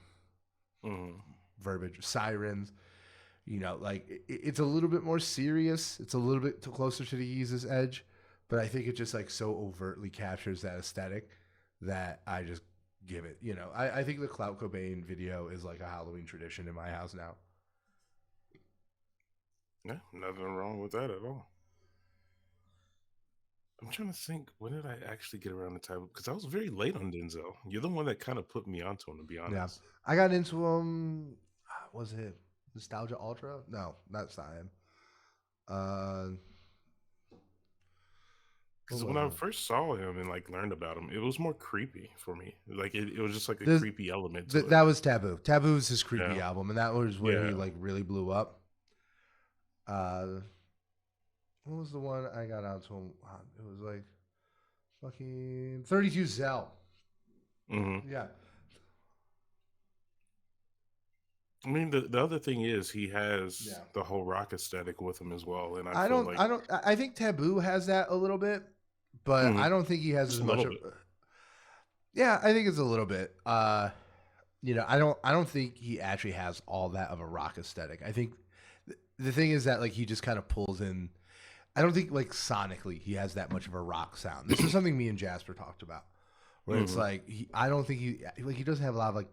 verbiage. Sirens, you know, like it's a little bit more serious. It's a little bit closer to the Yeezus edge, but I think it just like so overtly captures that aesthetic that I just give it, you know. I think the Clout Cobain video is like a Halloween tradition in my house now. Yeah, nothing wrong with that at all. I'm trying to think, when did I actually get around to Taboo? Because I was very late on Denzel. You're the one that kind of put me onto him, to be honest. Yeah, I got into him. Was it Nostalgia Ultra? No, that's not him. Because when I first saw him and like learned about him, it was more creepy for me. Like it was just like a creepy element. To it. That was Taboo. Taboo was his creepy album, and that was where he like really blew up. What was the one I got onto him? It was like fucking 32 Zell. Mm-hmm. Yeah. I mean, the other thing is he has the whole rock aesthetic with him as well, and I think Taboo has that a little bit, but I don't think he has as much. Yeah, I think it's a little bit. You know, I don't think he actually has all that of a rock aesthetic. I think the thing is that like he just kind of pulls in. I don't think like sonically he has that much of a rock sound. This is something me and Jasper talked about, where it's like I don't think he doesn't have a lot of like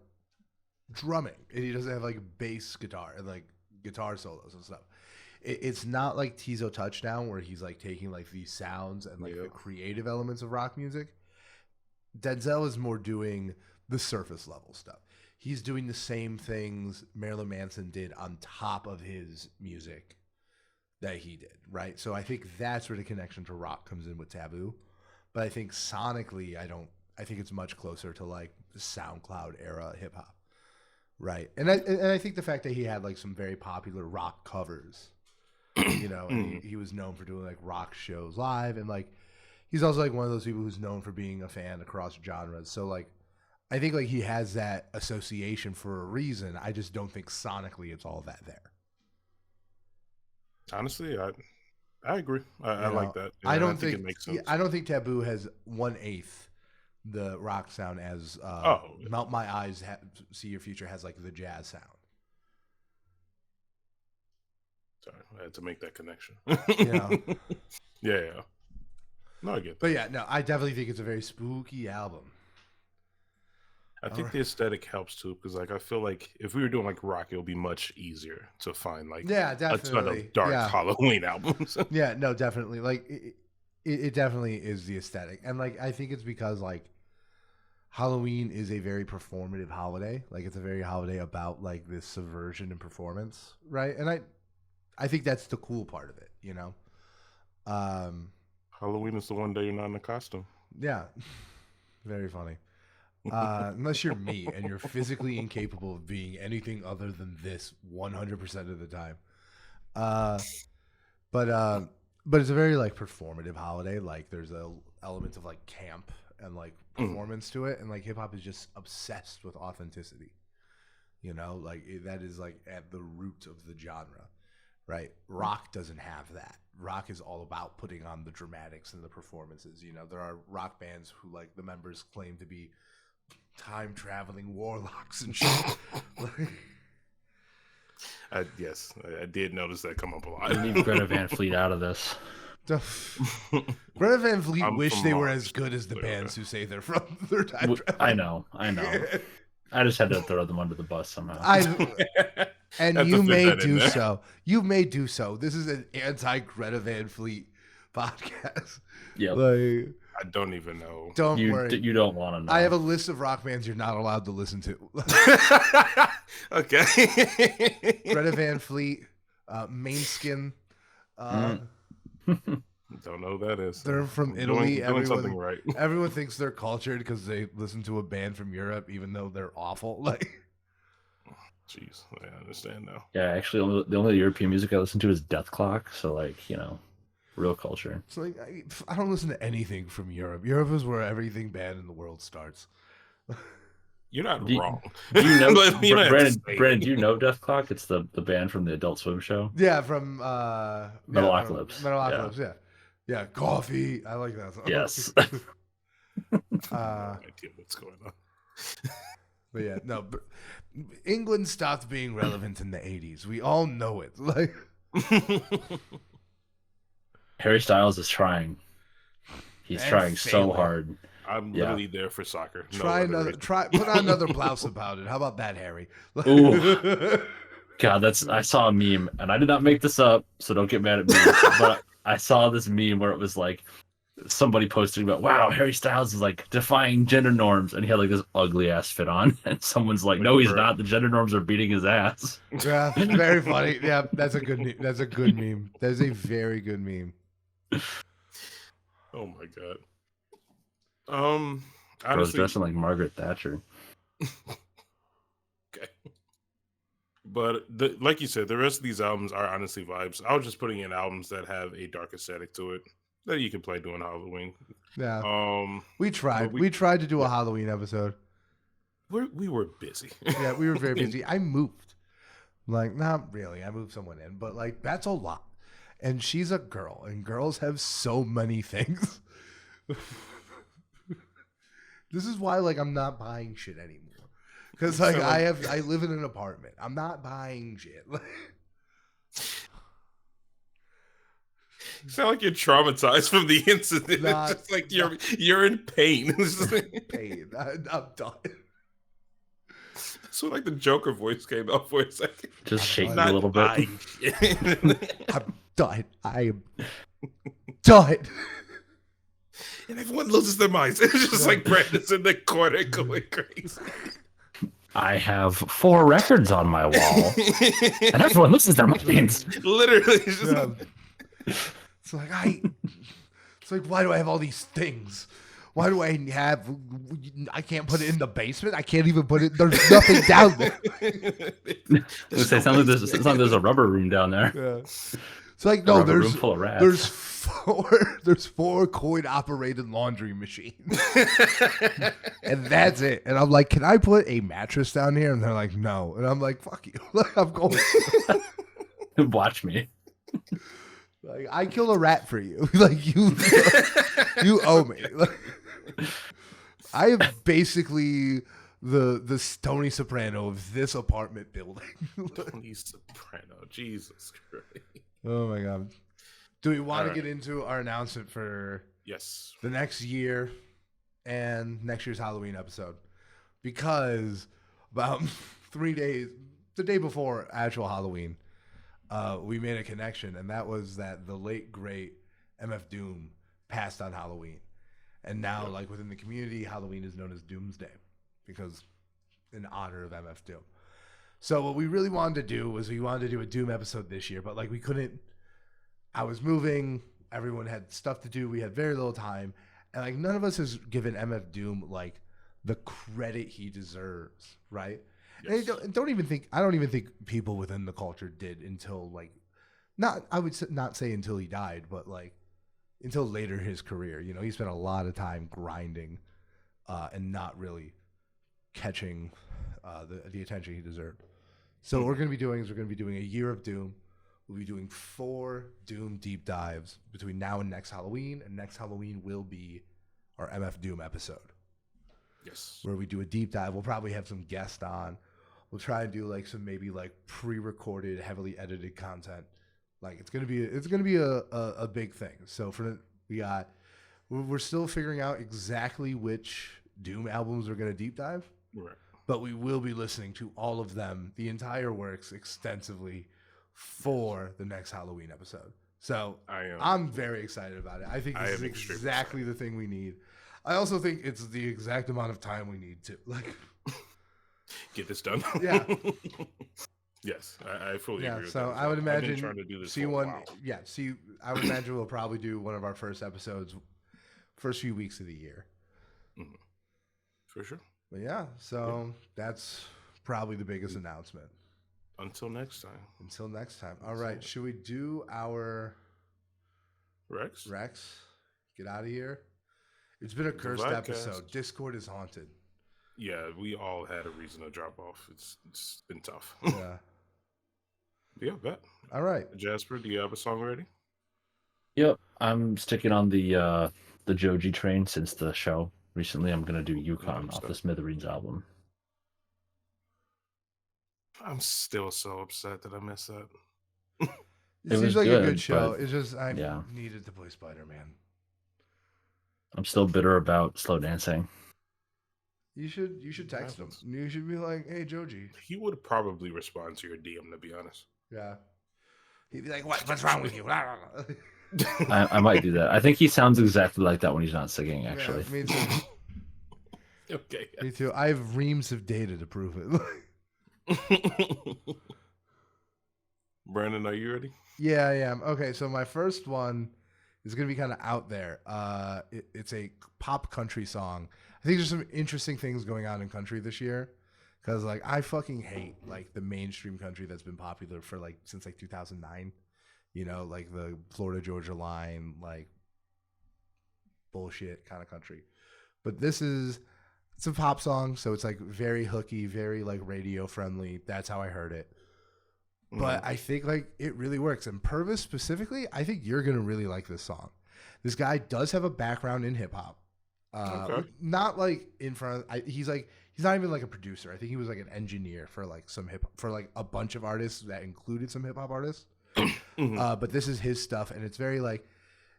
drumming, and he doesn't have like bass guitar and like guitar solos and stuff. It's not like Tizo Touchdown where he's like taking like these sounds and like the creative elements of rock music. Denzel is more doing the surface level stuff. He's doing the same things Marilyn Manson did on top of his music that he did, right? So I think that's where the connection to rock comes in with Taboo. But I think sonically, I think it's much closer to like the SoundCloud era hip hop. Right. And I think the fact that he had like some very popular rock covers, you know, and he was known for doing like rock shows live, and like he's also like one of those people who's known for being a fan across genres. So like I think like he has that association for a reason. I just don't think sonically it's all that there. Honestly, I agree. I like that. Yeah, I don't think it makes sense. I don't think Taboo has 1/8 the rock sound as Melt My Eyes, See Your Future has like the jazz sound. Sorry, I had to make that connection. Yeah. No, I get that. But yeah, no, I definitely think it's a very spooky album. I think the aesthetic helps too, because like I feel like if we were doing like rock, it would be much easier to find like a ton of dark Halloween albums. Yeah, no, definitely. Like it definitely is the aesthetic, and like I think it's because like Halloween is a very performative holiday. Like it's a very holiday about like this subversion and performance, right? And I think that's the cool part of it, you know. Halloween is the one day you're not in a costume. Yeah, very funny. Unless you're me and you're physically incapable of being anything other than this 100% of the time. But it's a very like performative holiday. Like there's a element of like camp and like performance to it, and like hip hop is just obsessed with authenticity. You know, like that is like at the root of the genre, right? Rock doesn't have that. Rock is all about putting on the dramatics and the performances. You know, there are rock bands who like the members claim to be time traveling warlocks and shit. Yes, I did notice that come up a lot. We need Greta Van Fleet out of this. Greta Van Fleet wish they were as good as the bands who say they're from their time travel. I know. I just had to throw them under the bus somehow. And Have to you fit may that in do there. so. You may do so. This is an anti-Greta Van Fleet podcast. Yeah. Like, I don't even know. don't You worry. you don't want to know. I have a list of rock bands you're not allowed to listen to. Okay. Greta Van Fleet, Mainskin. Don't know who that is. They're from I'm Italy. Doing something right. Everyone thinks they're cultured because they listen to a band from Europe, even though they're awful. Like, Jeez, I understand now. Yeah, actually, the only European music I listen to is Death Clock. So, like, real culture. it's like I don't listen to anything from Europe. Europe is where everything bad in the world starts. You're not Do- wrong. Do you know, But you don't have to Brandon? say Brandon, it. do you know Death Clock? It's the band from the Adult Swim show. Yeah, from Metalocalypse. Metalocalypse, yeah. Coffee. I like that song. Yes. No idea what's going on. But yeah, no. But England stopped being relevant in the 80s. We all know it. Like, Harry Styles is trying. He's And trying so failing. hard. I'm Yeah. literally there for soccer. No try other another. reason. Put on another blouse about it. How about that, Harry? Ooh. God, I saw a meme, and I did not make this up, so don't get mad at me. But I saw this meme where it was like somebody posting about, wow, Harry Styles is like defying gender norms, and he had like this ugly ass fit on, and someone's like, no, he's not. The gender norms are beating his ass. Yeah, very funny. Yeah, that's a good meme. That's a good meme. That's a very good meme. Oh my god. I was Honestly, dressing like Margaret Thatcher. okay. But like you said, the rest of these albums are honestly vibes. I was just putting in albums that have a dark aesthetic to it that you can play during Halloween. Yeah, we tried. We tried to do a Halloween episode. We were busy. Yeah, we were very busy. I moved. Like, not really. I moved someone in, but like that's a lot. And she's a girl, and girls have so many things. This is why, like, I'm not buying shit anymore. Because like I live in an apartment. I'm not buying shit. You sound like you're traumatized from the incident. Not- It's just like you're in pain. It's just like- Pain. I'm done. so like the Joker voice came out for a second. Just shaking Not a little bit. buying shit. I'm done. I am done. And everyone loses their minds. It's just like Brandon's in the corner going crazy. I have 4 records on my wall, and everyone loses their minds. Literally, it's just Yeah. It's like it's like, why do I have all these things? Why do I have? I can't put it in the basement. I can't even put it. There's nothing down there. It sounds like there's a rubber room down there. Yeah. It's like A no, rubber room there's full of rats. there's 4 coin operated laundry machines, and that's it. And I'm like, can I put a mattress down here? And they're like, no. And I'm like, fuck you. Like, I'm going. Watch me. Like, I kill a rat for you. Like, you owe me. Like, I am basically the Tony Soprano of this apartment building. Tony Soprano. Jesus Christ. Oh my god. Do we want to Alright. get into our announcement for Yes. the next year and next year's Halloween episode? Because about 3 days, the day before actual Halloween, we made a connection, and that was that the late great MF Doom passed on Halloween. And now, like, within the community, Halloween is known as Doomsday because in honor of MF Doom. So what we really wanted to do was we wanted to do a Doom episode this year, but like we couldn't. I was moving. Everyone had stuff to do. We had very little time, and like none of us has given MF Doom like the credit he deserves, right? Yes. And I don't even think people within the culture did until like I would not say until he died, but like until later in his career. You know, he spent a lot of time grinding and not really catching the attention he deserved. So what we're going to be doing is we're going to be doing a year of Doom. We'll be doing 4 Doom deep dives between now and next Halloween, and next Halloween will be our MF Doom episode Yes. where we do a deep dive. We'll probably have some guests on. We'll try and do like some maybe like pre-recorded, heavily edited content. Like it's gonna be a big thing. So we're still figuring out exactly which Doom albums we're gonna deep dive. Right. but we will be listening to all of them, the entire works, extensively for the next Halloween episode. So I'm very excited about it. I think this is exactly the thing we need. I also think it's the exact amount of time we need to get this done. Yeah. Yes, I fully agree with so that. I would imagine I've been trying to do this I would imagine we'll probably do one of our first episodes first few weeks of the year. Mm-hmm. For sure. But so that's probably the biggest announcement. Until next time. All right. Should we do our Rex? Get out of here. It's been a cursed episode. Discord is haunted. Yeah, we all had a reason to drop off. It's been tough. Yeah. Bet. All right. Jasper, do you have a song ready? Yep. I'm sticking on the Joji train since the show. Recently, I'm going to do Yukon off the Smithereens album. I'm still so upset that I missed that. It seems like a good show. It's just I needed to play Spider-Man. I'm still bitter about Slow Dancing. You should text him. You should be like, "Hey, Joji." He would probably respond to your DM, to be honest. Yeah. He'd be like, "What's wrong with you?" I might do that. I think he sounds exactly like that when he's not singing, actually. Yeah, me too. Okay. Me too. I have reams of data to prove it. Brandon, are you ready? Yeah, I am. Okay, so my first one is going to be kind of out there. It's a pop country song. I think there's some interesting things going on in country this year. Because, I fucking hate, the mainstream country that's been popular for, since, 2009. You know, the Florida Georgia Line, bullshit kind of country. But it's a pop song, so it's, very hooky, very, radio friendly. That's how I heard it. Mm-hmm. But I think, it really works. And Purvis specifically, I think you're going to really like this song. This guy does have a background in hip-hop. Not, in front of... he's not even, a producer. I think he was, an engineer for, some hip... For, a bunch of artists that included some hip-hop artists. Mm-hmm. But this is his stuff, and it's very,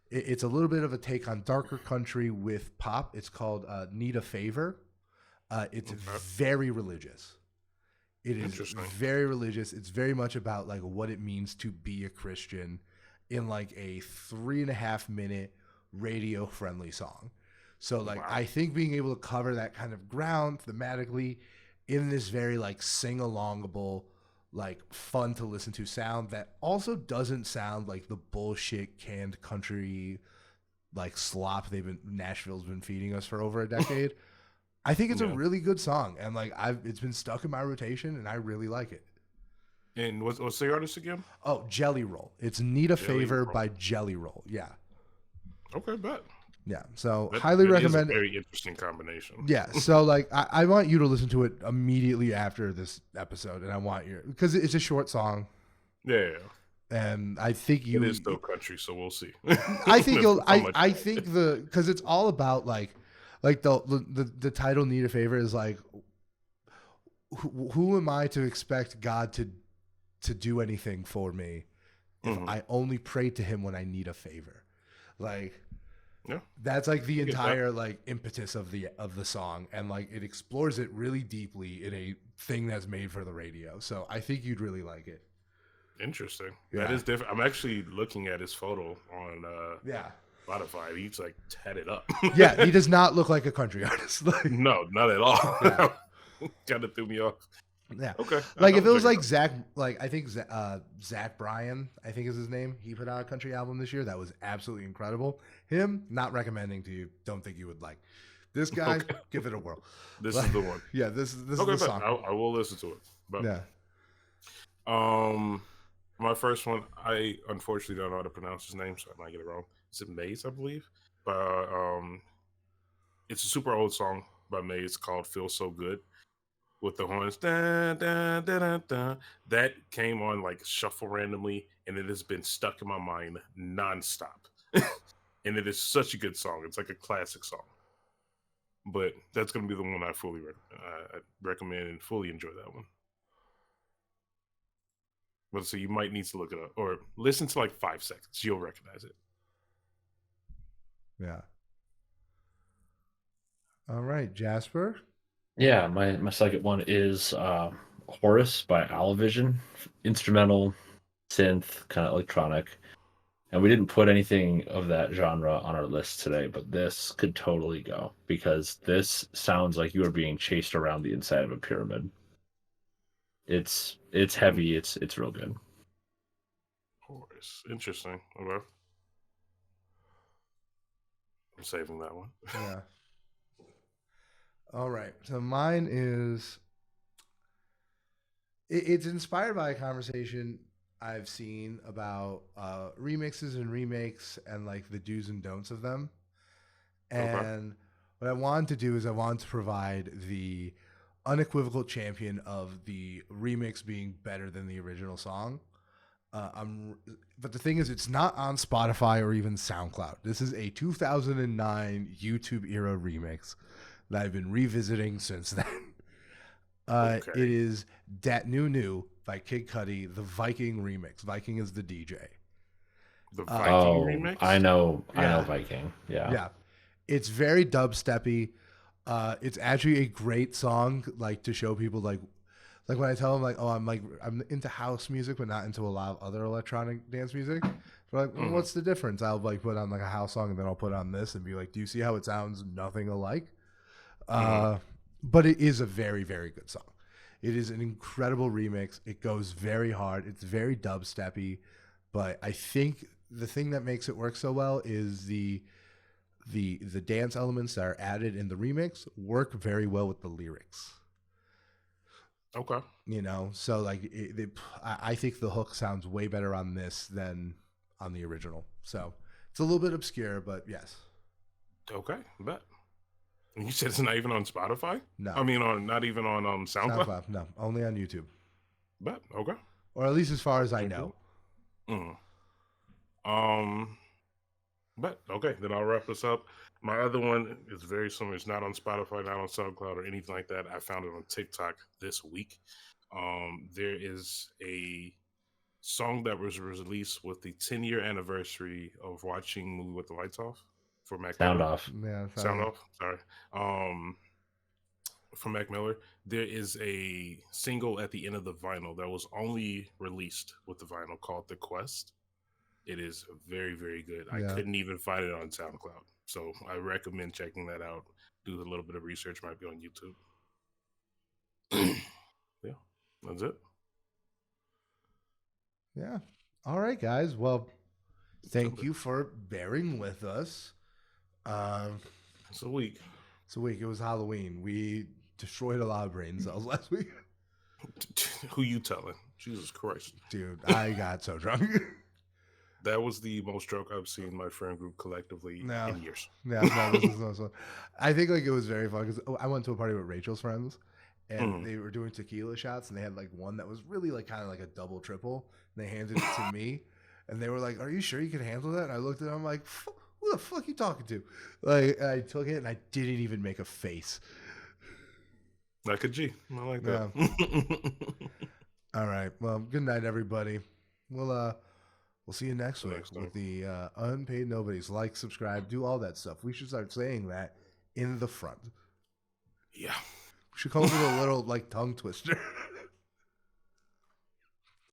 it's a little bit of a take on darker country with pop. It's called Need a Favor. It's very religious. It is very religious. It's very much about what it means to be a Christian in a 3.5 minute radio friendly song. So I think being able to cover that kind of ground thematically in this very sing alongable, fun to listen to sound that also doesn't sound like the bullshit canned country slop Nashville's been feeding us for over a decade. I think it's a really good song, and it's been stuck in my rotation, and I really like it. And what's the artist again? Oh, Jelly Roll. It's Need a Favor by Jelly Roll. Yeah. Okay, bet. Yeah, so highly recommend. Is a very interesting combination. Yeah, so I want you to listen to it immediately after this episode, and I want you because it's a short song. Yeah. And I think it is still country, so we'll see. I think you'll. I think because it's all about the title "Need a Favor" is who am I to expect God to do anything for me if I only pray to Him when I need a favor, Yeah. That's the entire impetus of the song, and it explores it really deeply in a thing that's made for the radio. So I think you'd really like it. Interesting. Yeah. That is different. I'm actually looking at his photo on Spotify. He's tatted up. Yeah, he does not look like a country artist. No, not at all. Yeah. Kind of threw me off. Yeah. Okay. If it was Zach, I think Zach Bryan, I think is his name. He put out a country album this year that was absolutely incredible. Him, not recommending to you. Don't think you would like. This guy, give it a whirl. This is the one. Yeah, this is the song. I will listen to it. But, yeah. My first one, I unfortunately don't know how to pronounce his name, so I might get it wrong. Is it Maze, I believe? But it's a super old song by Maze called "Feel So Good." With the horns, da, da, da, da, da. That came on shuffle randomly, and it has been stuck in my mind nonstop. And it is such a good song. It's a classic song. But that's going to be the one I fully recommend and fully enjoy that one. But so you might need to look it up or listen to 5 seconds. You'll recognize it. Yeah. All right, Jasper. Yeah, my second one is Horus by Alavision, instrumental synth kind of electronic. And we didn't put anything of that genre on our list today, but this could totally go because this sounds like you are being chased around the inside of a pyramid. It's heavy, it's real good. Horus. Interesting. Okay. I'm saving that one. Yeah. All right. So mine is it's inspired by a conversation I've seen about remixes and remakes and like the do's and don'ts of them. Okay. And what I wanted to do is I wanted to provide the unequivocal champion of the remix being better than the original song. But the thing is, it's not on Spotify or even SoundCloud. This is a 2009 YouTube era remix that I've been revisiting since then. Okay. It is Dat New New by Kid Cudi, the Viking remix. Viking is the DJ. The Viking remix? I know Yeah. Viking. Yeah. Yeah. It's very dubsteppy. It's actually a great song, like to show people like when I tell them like, oh, I'm into house music, but not into a lot of other electronic dance music. They're like, well, what's the difference? I'll like put on like a house song and then I'll put on this and be like, do you see how it sounds nothing alike? But it is a very, very good song. It is an incredible remix. It goes very hard. It's very dubsteppy, but I think the thing that makes it work so well is the dance elements that are added in the remix work very well with the lyrics. Okay. You know, so like I think the hook sounds way better on this than on the original. So it's a little bit obscure, but yes. Okay. Bet. And you said it's not even on Spotify? No. I mean, not even on SoundCloud? No, only on YouTube. Bet. Okay. Or at least as far as I know. But okay, then I'll wrap this up. My other one is very similar. It's not on Spotify, not on SoundCloud or anything like that. I found it on TikTok this week. There is a song that was released with the 10-year anniversary of watching Movie with the Lights Off for Mac Sound Miller. Off. Yeah, Sound Off. Sorry. From Mac Miller. There is a single at the end of the vinyl that was only released with the vinyl called The Quest. It is very, very good. Yeah. I couldn't even find it on SoundCloud. So I recommend checking that out. Do a little bit of research, might be on YouTube. Yeah, that's it. Yeah. All right, guys. Well, thank you for bearing with us. It's a week. It's a week. It was Halloween. We destroyed a lot of brain cells last week. Who you telling? Jesus Christ. Dude, I got so drunk. That was the most drunk I've seen my friend group collectively in years. Yeah, no, this is no fun. I think like it was very fun because I went to a party with Rachel's friends, and they were doing tequila shots, and they had like one that was really like kind of like a double triple, and they handed it to me, and they were like, "Are you sure you can handle that?" And I looked at them like, "Who the fuck are you talking to?" Like I took it, and I didn't even make a face. Like a G. I like that. Yeah. All right. Well, good night, everybody. We'll see you next week with the unpaid nobodies. Like, subscribe, do all that stuff. We should start saying that in the front. Yeah. We should call it a little like tongue twister.